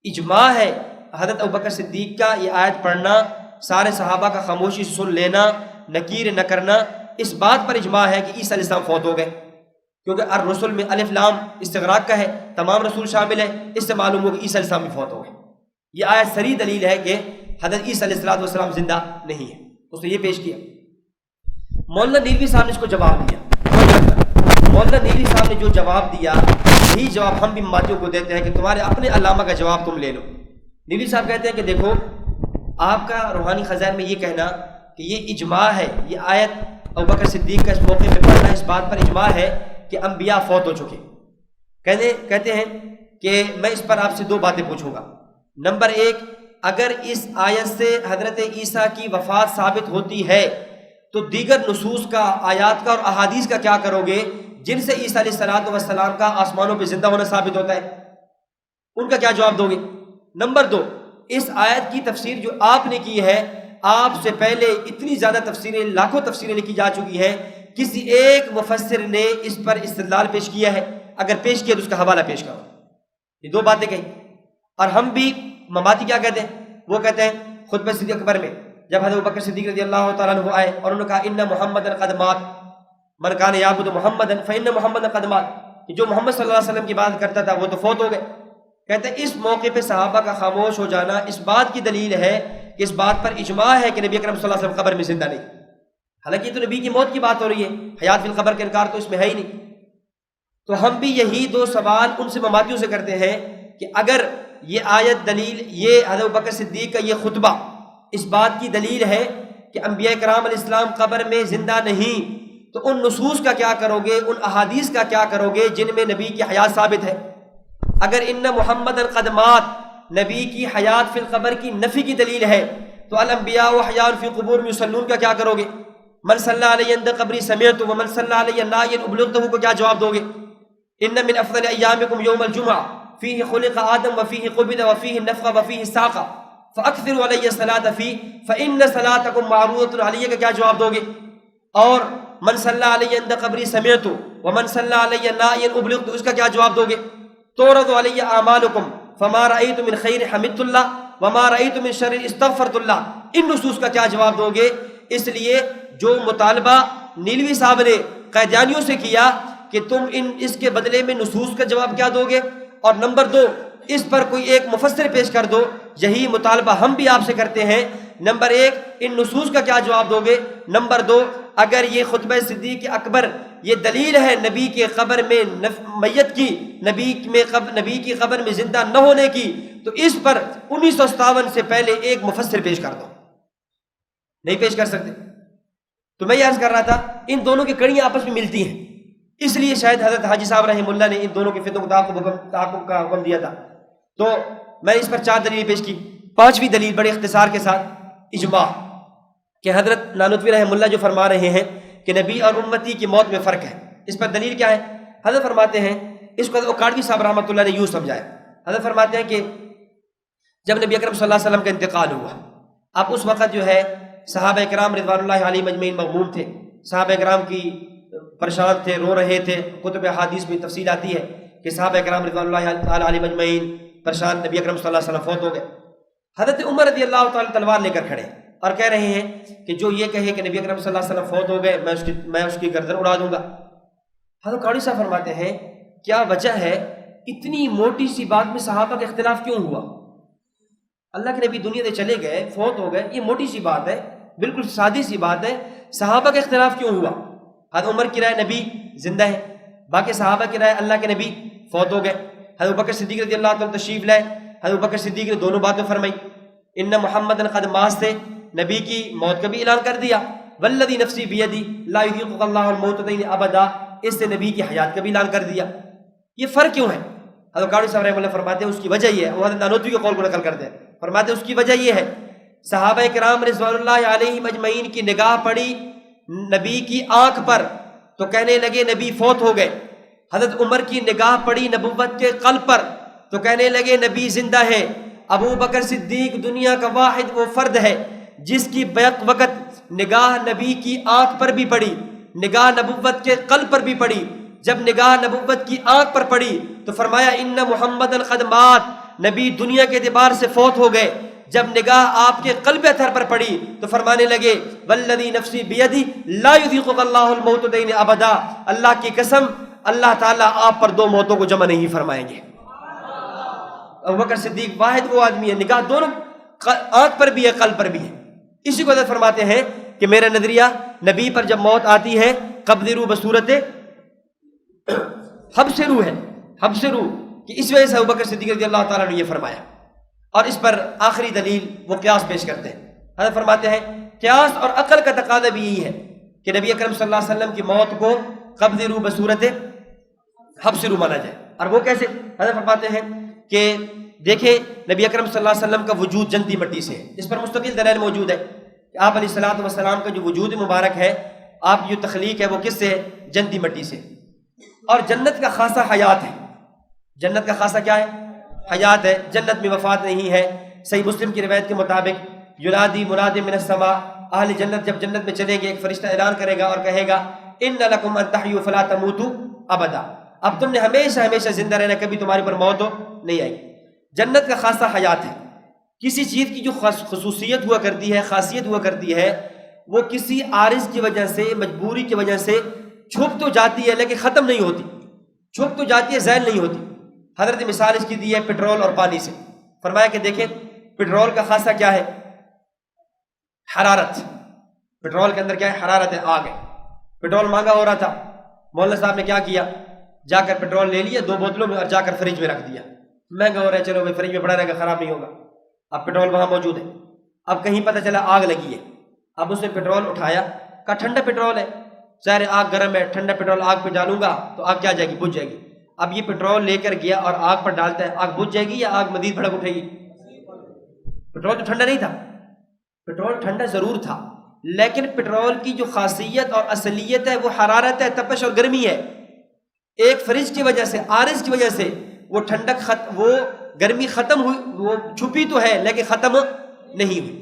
اجماع ہے حضرت ابوبکر صدیق کا، یہ آیت پڑھنا، سارے صحابہ کا خاموشی سے سن لینا، نکیر نہ کرنا، اس بات پر اجماع ہے کہ عیسیٰ علیہ السلام فوت ہو گئے، کیونکہ الرسل میں الف لام استغراق کا ہے، تمام رسول شامل ہے، اس سے معلوم ہو کہ عیسیٰ علیہ السلام بھی فوت ہو گئے۔ یہ آیت صریح دلیل ہے کہ حضرت عیسیٰ علیہ السلام زندہ نہیں ہے، اس نے یہ پیش کیا۔ مولانا نیلوی صاحب نے اس کو جواب دیا، مولانا نیلوی صاحب نے جو جواب دیا یہی جواب ہم بھی مماتیوں کو دیتے ہیں کہ تمہارے اپنے علامہ کا جواب تم لے لو۔ نیلوی صاحب کہتے ہیں کہ دیکھو آپ کا روحانی خزائن میں یہ کہنا کہ یہ اجماع ہے، یہ آیت ابوبکر صدیق کا اس موقع پہ پڑھنا اس بات پر اجماع ہے کہ انبیاء فوت ہو چکے۔ کہتے ہیں کہ میں اس پر آپ سے 2 باتیں پوچھوں گا۔ نمبر 1، اگر اس آیت سے حضرت عیسیٰ کی وفات ثابت ہوتی ہے تو دیگر نصوص کا، آیات کا اور احادیث کا کیا کرو گے جن سے عیسیٰ علیہ السلام کا آسمانوں پہ زندہ ہونا ثابت ہوتا ہے؟ ان کا کیا جواب دو گے؟ نمبر 2، اس آیت کی تفسیر جو آپ نے کی ہے، آپ سے پہلے اتنی زیادہ تفسیریں، لاکھوں تفسیریں لکھی جا چکی ہیں، کسی ایک مفسر نے اس پر استدلال پیش کیا ہے؟ اگر پیش کیا تو اس کا حوالہ پیش کرو۔ یہ 2 باتیں کہیں۔ اور ہم بھی مماتی کیا کہتے ہیں؟ وہ کہتے ہیں خطبہ صدیق اکبر میں جب حضرت بکر صدیق رضی اللہ تعالیٰ عنہ آئے اور انہوں نے کہا ان محمد قد مات من کان یعبد محمد فان محمد قد مات، کہ جو محمد صلی اللہ علیہ وسلم کی بات کرتا تھا وہ تو فوت ہو گئے۔ کہتے ہیں اس موقع پہ صحابہ کا خاموش ہو جانا اس بات کی دلیل ہے کہ اس بات پر اجماع ہے کہ نبی اکرم صلی اللہ علیہ وسلم قبر میں زندہ نہیں۔ حالانکہ یہ تو نبی کی موت کی بات ہو رہی ہے، حیات فی القبر کا انکار تو اس میں ہے ہی نہیں۔ تو ہم بھی یہی 2 سوال ان سے مماتیوں سے کرتے ہیں کہ اگر یہ آیت دلیل، یہ حضرت بکر صدیق کا یہ خطبہ اس بات کی دلیل ہے کہ انبیاء کرام علیہ السلام قبر میں زندہ نہیں، تو ان نصوص کا کیا کرو گے، ان احادیث کا کیا کرو گے جن میں نبی کی حیات ثابت ہے؟ اگر ان محمد القدمات نبی کی حیات فی القبر کی نفی کی دلیل ہے تو الانبیاء و حیاء فی قبور یصلون کا کیا کرو گے؟ من صلی علیہ عند قبری سمعت ومن صلی علیہ نائن ابلغتہ کو کیا جواب دو گے؟ ان من افضل ایامکم یوم الجمعہ فیہ خلق آدم وفیہ قبض وفیہ نفخ وفیہ ساق فاکثروا علیہ الصلاۃ فیہ فان صلاتکم معروضۃ علیہ کا کیا جواب دو گے؟ اور من صلی علیہ عند قبری سمعت ومن صلی علیہ نائن ابلغت اس کا کیا جواب دو گے؟ تورد علیہ اعمالکم فما رأیت من خیر حمدت اللہ وما رأیت من شر استغفرت اللہ، ان نصوص کا کیا جواب دو گے؟ اس لیے جو مطالبہ نیلوی صاحب نے قیدیانیوں سے کیا کہ تم اس کے بدلے میں نصوص کا جواب کیا دو گے، اور نمبر دو اس پر کوئی ایک مفسر پیش کر دو، یہی مطالبہ ہم بھی آپ سے کرتے ہیں۔ نمبر ایک ان نصوص کا کیا جواب دو گے؟ نمبر دو اگر یہ خطبہ صدیق اکبر یہ دلیل ہے نبی کے قبر میں میت کی، نبی کی قبر میں زندہ نہ ہونے کی، تو اس پر 1957 سے پہلے ایک مفسر پیش کر دو۔ نہیں پیش کر سکتے؟ تو میں یہ عرض کر رہا تھا ان دونوں کی کڑیاں آپس میں ملتی ہیں، اس لیے شاید حضرت حاجی صاحب رحمہ اللہ نے ان دونوں کے فتنوں کو تعاقب کا حکم دیا تھا۔ تو میں اس پر 4 دلیل پیش کی۔ 5ویں دلیل بڑے اختصار کے ساتھ اجماع، کہ حضرت نانوتوی رحمہ اللہ جو فرما رہے ہیں کہ نبی اور امتی کی موت میں فرق ہے، اس پر دلیل کیا ہے؟ حضرت فرماتے ہیں، اس کو حضرت اوکاڑوی صاحب رحمۃ اللہ نے یوں سمجھایا۔ حضرت فرماتے ہیں کہ جب نبی اکرم صلی اللہ علیہ وسلم کا انتقال ہوا، اب اس وقت جو ہے صحابہ کرام رضوان اللہ علیہم اجمعین مغموم تھے، صحابہ کرام کی پریشان تھے، رو رہے تھے۔ کتب حدیث میں تفصیل آتی ہے کہ صحابہ کرام رضوان اللہ تعالیٰ علیہم اجمعین پریشان، نبی اکرم صلی اللہ علیہ وسلم فوت ہو گئے۔ حضرت عمر رضی اللہ تعالیٰ تلوار لے کر کھڑے اور کہہ رہے ہیں کہ جو یہ کہے کہ نبی اکرم صلی اللہ علیہ وسلم فوت ہو گئے میں اس کی گردن اڑا دوں گا۔ حضرت قاضی صاحب فرماتے ہیں کیا وجہ ہے اتنی موٹی سی بات میں صحابہ کا اختلاف کیوں ہوا؟ اللہ کے نبی دنیا سے چلے گئے، فوت ہو گئے، یہ موٹی سی بات ہے، بالکل سادی سی بات ہے، صحابہ کا اختلاف کیوں ہوا؟ حضرت عمر کی رائے نبی زندہ ہے، باقی صحابہ کی رائے اللہ کے نبی فوت ہو گئے۔ حضرت بکر صدیق رضی اللہ تعالیٰ تشریف لائے، حضرت بکر صدیق نے دونوں باتیں فرمائی، ان محمد قد مات سے نبی کی موت کا بھی اعلان کر دیا، والذی نفسی بیدی لا یذیق اللہ الموتین ابدا، اس سے نبی کی حیات کا بھی اعلان کر دیا۔ یہ فرق کیوں ہے؟ حضرت قاضی صاحب رحمہ اللہ فرماتے ہیں اس کی وجہ یہ ہے، وہ حضرت نانوتوی کے قول کو نقل کرتے ہیں، فرماتے ہیں اس کی وجہ یہ ہے صحابہ کرام رضوان اللہ علیہم اجمعین کی نگاہ پڑی نبی کی آنکھ پر تو کہنے لگے نبی فوت ہو گئے، حضرت عمر کی نگاہ پڑی نبوت کے قلب پر تو کہنے لگے نبی زندہ ہے، ابو بکر صدیق دنیا کا واحد وہ فرد ہے جس کی بیک وقت نگاہ نبی کی آنکھ پر بھی پڑی، نگاہ نبوت کے قلب پر بھی پڑی۔ جب نگاہ نبوت کی آنکھ پر پڑی تو فرمایا ان محمد قد مات، نبی دنیا کے اعتبار سے فوت ہو گئے۔ جب نگاہ آپ کے قلب اطہر پر پڑی تو فرمانے لگے والذی نفسی بیدی لا یذیق اللہ الموتین ابدا، اللہ کی قسم اللہ تعالیٰ آپ پر 2 موتوں کو جمع نہیں فرمائیں گے۔ ابوبکر صدیق واحد وہ آدمی ہے، نگاہ دونوں آنکھ پر بھی ہے قلب پر بھی ہے۔ اسی کو حضرت فرماتے ہیں کہ میرا نظریہ نبی پر جب موت آتی ہے قبض روح بصورت حبس روح ہے، حبس روح، کہ اس وجہ سے ابوبکر صدیق رضی اللہ تعالیٰ نے یہ فرمایا۔ اور اس پر آخری دلیل وہ قیاس پیش کرتے ہیں، حضرت فرماتے ہیں قیاس اور عقل کا تقاضا بھی یہی ہے کہ نبی اکرم صلی اللہ علیہ وسلم کی موت کو قبض روح بصورت حبس روح مانا جائے۔ اور وہ کیسے؟ حضرت فرماتے ہیں کہ دیکھیں نبی اکرم صلی اللہ علیہ وسلم کا وجود جنتی مٹی سے ہے، اس پر مستقل دلائل موجود ہے کہ آپ علیہ الصلوۃ والسلام کا جو وجود مبارک ہے، آپ کی جو تخلیق ہے وہ کس سے ہے؟ جنتی مٹی سے۔ اور جنت کا خاصہ حیات ہے، جنت کا خاصہ کیا ہے؟ حیات ہے، جنت میں وفات نہیں ہے۔ صحیح مسلم کی روایت کے مطابق ینادی مناد من السماء، اہل جنت جب جنت میں چلیں گے ایک فرشتہ اعلان کرے گا اور کہے گا ان لکم ان تحیوا فلا تموتوا ابدا، اب تم نے ہمیشہ ہمیشہ زندہ رہنا، کبھی تمہاری پر موت نہیں آئی۔ جنت کا خاصہ حیات ہے، کسی چیز کی جو خصوصیت ہوا کرتی ہے، خاصیت ہوا کرتی ہے، وہ کسی عارض کی وجہ سے، مجبوری کی وجہ سے چھپ تو جاتی ہے لیکن ختم نہیں ہوتی، چھپ تو جاتی ہے زائل نہیں ہوتی۔ حضرت مثال اس کی دی ہے پیٹرول اور پانی سے، فرمایا کہ دیکھیں پیٹرول کا خاصہ کیا ہے؟ حرارت، پیٹرول کے اندر کیا ہے؟ حرارت ہے، آگ ہے۔ پیٹرول مہنگا ہو رہا تھا، مولانا صاحب نے کیا کیا؟ جا کر پیٹرول لے لیا 2 بوتلوں میں اور جا کر فریج میں رکھ دیا، مہنگا ہو رہا ہے، چلو بھائی فریج میں پڑا رہے گا، خراب نہیں ہوگا. اب پیٹرول وہاں موجود ہے، اب کہیں پتہ چلا آگ لگی ہے، اب اس نے پیٹرول اٹھایا، کہا ٹھنڈا پیٹرول ہے، ظاہر آگ گرم ہے، ٹھنڈا پیٹرول آگ پہ ڈالوں گا تو آگ کیا جائے گی، بجھ جائے گی. اب یہ پیٹرول لے کر گیا اور آگ پر ڈالتا ہے، آگ بجھ جائے گی یا آگ مزید بھڑک اٹھے گی؟ پیٹرول تو ٹھنڈا نہیں تھا، پیٹرول ٹھنڈا ضرور تھا، لیکن پیٹرول کی جو خاصیت اور اصلیت ہے وہ حرارت ہے، تپش اور گرمی ہے. ایک فریج کی وجہ سے، آرز کی وجہ سے وہ ٹھنڈک وہ گرمی ختم ہوئی، وہ چھپی تو ہے لیکن ختم نہیں ہوئی.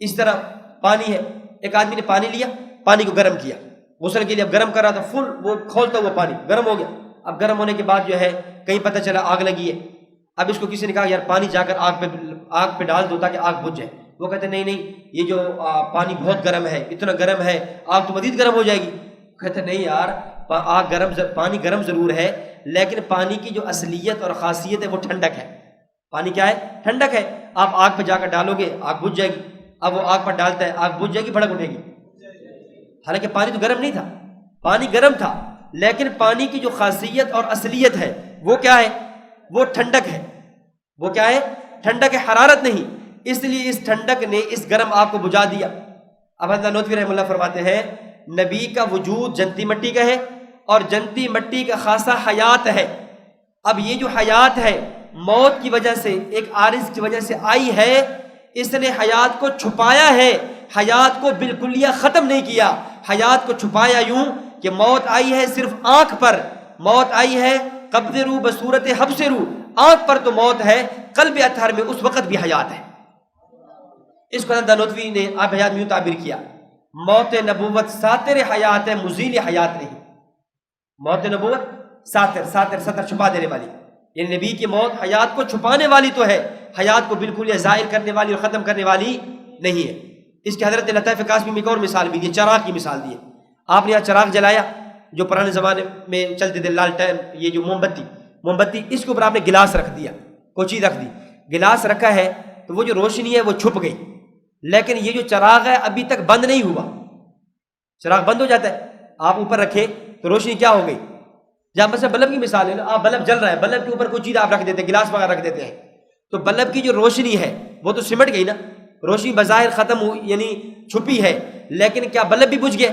اس طرح پانی ہے، ایک آدمی نے پانی لیا، پانی کو گرم کیا غسل کے لیے، اب گرم کر رہا تھا، فل وہ کھولتا ہوا پانی گرم ہو گیا. اب گرم ہونے کے بعد جو ہے کہیں پتہ چلا آگ لگی ہے. اب اس کو کسی نے کہا یار پانی جا کر آگ پہ ڈال دو تاکہ آگ بجھ جائے. وہ کہتے نہیں نہیں، یہ جو پانی بہت گرم ہے، اتنا گرم ہے، آگ تو مزید گرم ہو جائے گی. کہتے نہیں یار، پانی گرم ضرور ہے لیکن پانی کی جو اصلیت اور خاصیت ہے وہ ٹھنڈک ہے. پانی کیا ہے؟ ٹھنڈک ہے. آپ آگ پہ جا کر ڈالو گے آگ بجھ جائے گی. اب وہ آگ پر ڈالتا ہے، آگ بجھ جائے گی، بھڑک اٹھے گی. حالانکہ پانی تو گرم نہیں تھا، پانی گرم تھا لیکن پانی کی جو خاصیت اور اصلیت ہے وہ کیا ہے؟ وہ ٹھنڈک ہے. وہ کیا ہے؟ ٹھنڈک ہے، حرارت نہیں. اس لیے اس ٹھنڈک نے اس گرم آگ کو بجھا دیا. اب حضرت نوتوی رحمہ اللہ فرماتے ہیں نبی کا وجود جنتی مٹی کا ہے اور جنتی مٹی کا خاصہ حیات ہے. اب یہ جو حیات ہے موت کی وجہ سے، ایک عارض کی وجہ سے آئی ہے، اس نے حیات کو چھپایا ہے، حیات کو بالکلیہ ختم نہیں کیا. حیات کو چھپایا یوں کہ موت آئی ہے صرف آنکھ پر، موت آئی ہے قبض روح بصورت حبس روح، آنکھ پر تو موت ہے، قلب اطہر میں اس وقت بھی حیات ہے. اس کو حضرت نوتوی نے آپ حیات میں یوں تعبیر کیا، موت نبوت ساتر حیات ہے، مزیل حیات نہیں. موت نبوت ساتر چھپا دینے والی، یعنی نبی کی موت حیات کو چھپانے والی تو ہے، حیات کو بالکل ظاہر کرنے والی اور ختم کرنے والی نہیں ہے. اس کے حضرت لطائف قاسمی میں ایک اور مثال بھی دی، چراغ کی مثال دی ہے. آپ نے یہاں چراغ جلایا، جو پرانے زمانے میں چلتے تھے لالٹین، یہ جو موم بتی، اس کے اوپر آپ نے گلاس رکھ دیا، کوئی چیز رکھ دی، گلاس رکھا ہے تو وہ جو روشنی ہے وہ چھپ گئی. لیکن یہ جو چراغ ہے ابھی تک بند نہیں ہوا. چراغ بند ہو جاتا ہے، آپ اوپر رکھے تو روشنی کیا ہو گئی. جہاں مثلا بلب کی مثال ہے نا، آپ بلب جل رہا ہے، بلب کے اوپر کوئی چیز آپ رکھ دیتے ہیں، گلاس وغیرہ رکھ دیتے ہیں، تو بلب کی جو روشنی ہے وہ تو سمٹ گئی نا، روشنی بظاہر ختم ہوئی، یعنی چھپی ہے، لیکن کیا بلب بھی بجھ گیا؟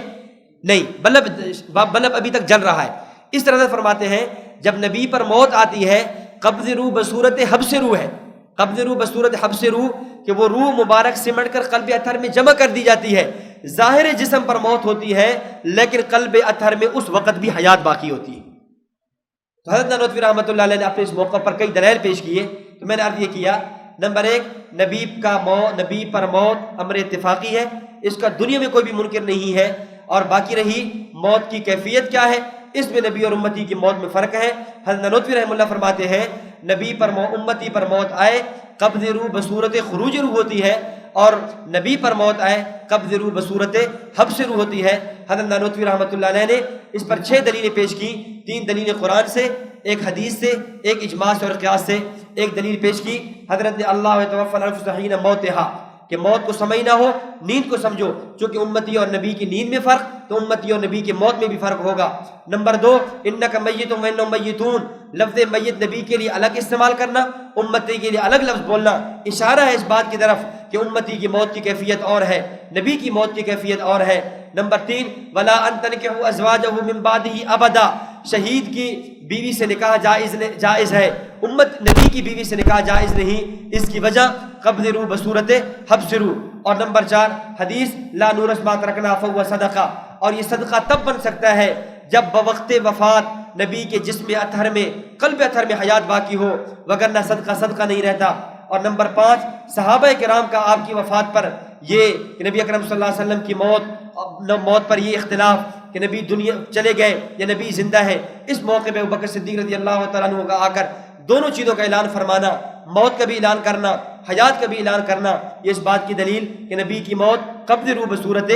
نہیں، بلب ابھی تک جل رہا ہے. اس طرح سے فرماتے ہیں جب نبی پر موت آتی ہے قبض روح بصورت حبس روح ہے، قبض روح بصورت حبس روح، کہ وہ روح مبارک سمٹ کر قلب اطہر میں جمع کر دی جاتی ہے. ظاہر جسم پر موت ہوتی ہے لیکن قلب اطہر میں اس وقت بھی حیات باقی ہوتی ہے. تو حضرت نوتوی رحمۃ اللہ علیہ نے اپنے اس موقع پر کئی دلائل پیش کیے. تو میں نے عرض یہ کیا، نمبر ایک، نبی پر موت امر اتفاقی ہے، اس کا دنیا میں کوئی بھی منکر نہیں ہے. اور باقی رہی موت کی کیفیت کیا ہے، اس میں نبی اور امتی کی موت میں فرق ہے. حضرت نوتوی رحمہ اللہ فرماتے ہیں نبی پر امتی پر موت آئے قبض روح بصورت خروج روح ہوتی ہے، اور نبی پر موت آئے قبض روح بصورت حبس روح ہوتی ہے. حضرت نوتوی رحمۃ اللہ علیہ نے اس پر 6 دلیلیں پیش کی، 3 دلیلیں قرآن سے، ایک حدیث سے، ایک اجماع سے اور قیاس سے. ایک دلیل پیش کی حضرت نے اللہ توفی الانفس حین موتہا، کہ موت کو سمجھنا ہو نیند کو سمجھو، چونکہ امتی اور نبی کی نیند میں فرق تو امتی اور نبی کی موت میں بھی فرق ہوگا. نمبر 2، انک میت و انہم میتون، لفظ میت نبی کے لیے الگ استعمال کرنا، امتی کے لیے الگ لفظ بولنا، اشارہ ہے اس بات کی طرف کہ امتی کی موت کی کیفیت اور ہے، نبی کی موت کی کیفیت اور ہے. نمبر 3، ولا ان تنکحوا ازواجہ من بعدہ ابدا، شہید کی بیوی سے نکاح جائز ہے، امت نبی کی بیوی سے نکاح جائز نہیں، اس کی وجہ قبض روح بصورت حبس روح. اور نمبر 4، حدیث لا نورث ما ترکنا فهو صدقہ، اور یہ صدقہ تب بن سکتا ہے جب بوقت وفات نبی کے جسم اطہر میں، قلب اطہر میں حیات باقی ہو، وگرنہ صدقہ نہیں رہتا. اور نمبر 5، صحابہ کرام کا آپ کی وفات پر یہ کہ نبی اکرم صلی اللہ علیہ وسلم کی موت پر یہ اختلاف کہ نبی دنیا چلے گئے یا نبی زندہ ہے، اس موقع پہ ابوبکر صدیق رضی اللہ تعالیٰ عنہ کا آ کر دونوں چیزوں کا اعلان فرمانا، موت کا بھی اعلان کرنا، حیات کا بھی اعلان کرنا، یہ اس بات کی دلیل کہ نبی کی موت قبض روح بصورت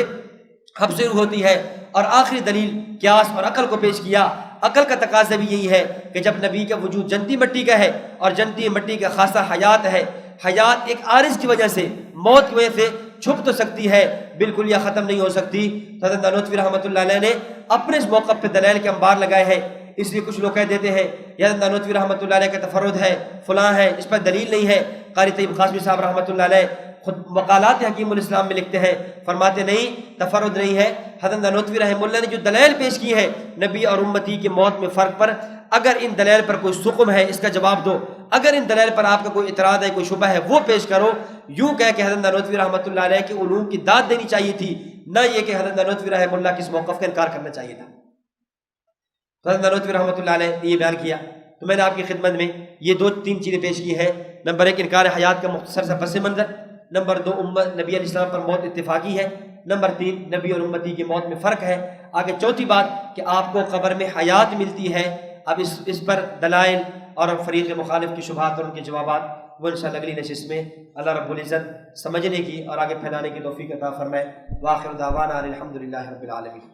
حبس روح ہوتی ہے. اور آخری دلیل قیاس اور عقل کو پیش کیا. عقل کا تقاضا بھی یہی ہے کہ جب نبی کا وجود جنتی مٹی کا ہے اور جنتی مٹی کا خاصہ حیات ہے، حیات ایک عارض کی وجہ سے، موت کی وجہ سے چھپ تو سکتی ہے، بالکل یا ختم نہیں ہو سکتی. حضرت نوتوی رحمۃ اللہ علیہ نے اپنے اس موقع پہ دلائل کے انبار لگائے ہیں. اس لیے کچھ لوگ کہہ دیتے ہیں یا نانوتوی رحمۃ اللہ علیہ کا تفرد ہے، فلاں ہے، اس پر دلیل نہیں ہے۔ قاری طیب قاسمی صاحب رحمۃ اللہ علیہ خود مقالات حکیم الاسلام میں لکھتے ہیں، فرماتے نہیں تفرد نہیں ہے۔ حضرت نانوتوی رحمہ اللہ نے جو دلائل پیش کی ہیں نبی اور امتی کی موت میں فرق پر، اگر ان دلائل پر کوئی سقم ہے اس کا جواب دو، اگر ان دلائل پر آپ کا کوئی اعتراض ہے، کوئی شبہ ہے، وہ پیش کرو۔ یوں کہہ کہ حضرت نانوتوی رحمۃ اللہ علیہ کے علوم کی داد دینی چاہیے تھی، نہ یہ کہ حضرت نانوتوی رحمہ اللہ کے اس موقف کا انکار کرنا چاہیے تھا۔ حضرت نانوتوی رحمۃ اللہ علیہ نے یہ بیان کیا، تو میں نے آپ کی خدمت میں یہ دو تین چیزیں پیش کی ہیں۔ نمبر ایک، انکار حیات کا مختصر سا پس منظر۔ نمبر دو، نبی علیہ السلام پر موت اتفاقی ہے۔ نمبر تین، نبی اور امتی کی موت میں فرق ہے۔ آگے چوتھی بات کہ آپ کو قبر میں حیات ملتی ہے۔ اب اس پر دلائل اور فریق مخالف کی شبہات اور ان کے جوابات وہ انشاءاللہ اگلی نشست میں اللہ رب العزت سمجھنے کی اور آگے پھیلانے کی توفیق عطا فرمائے۔ وآخر دعوانا الحمدللہ رب العالمین۔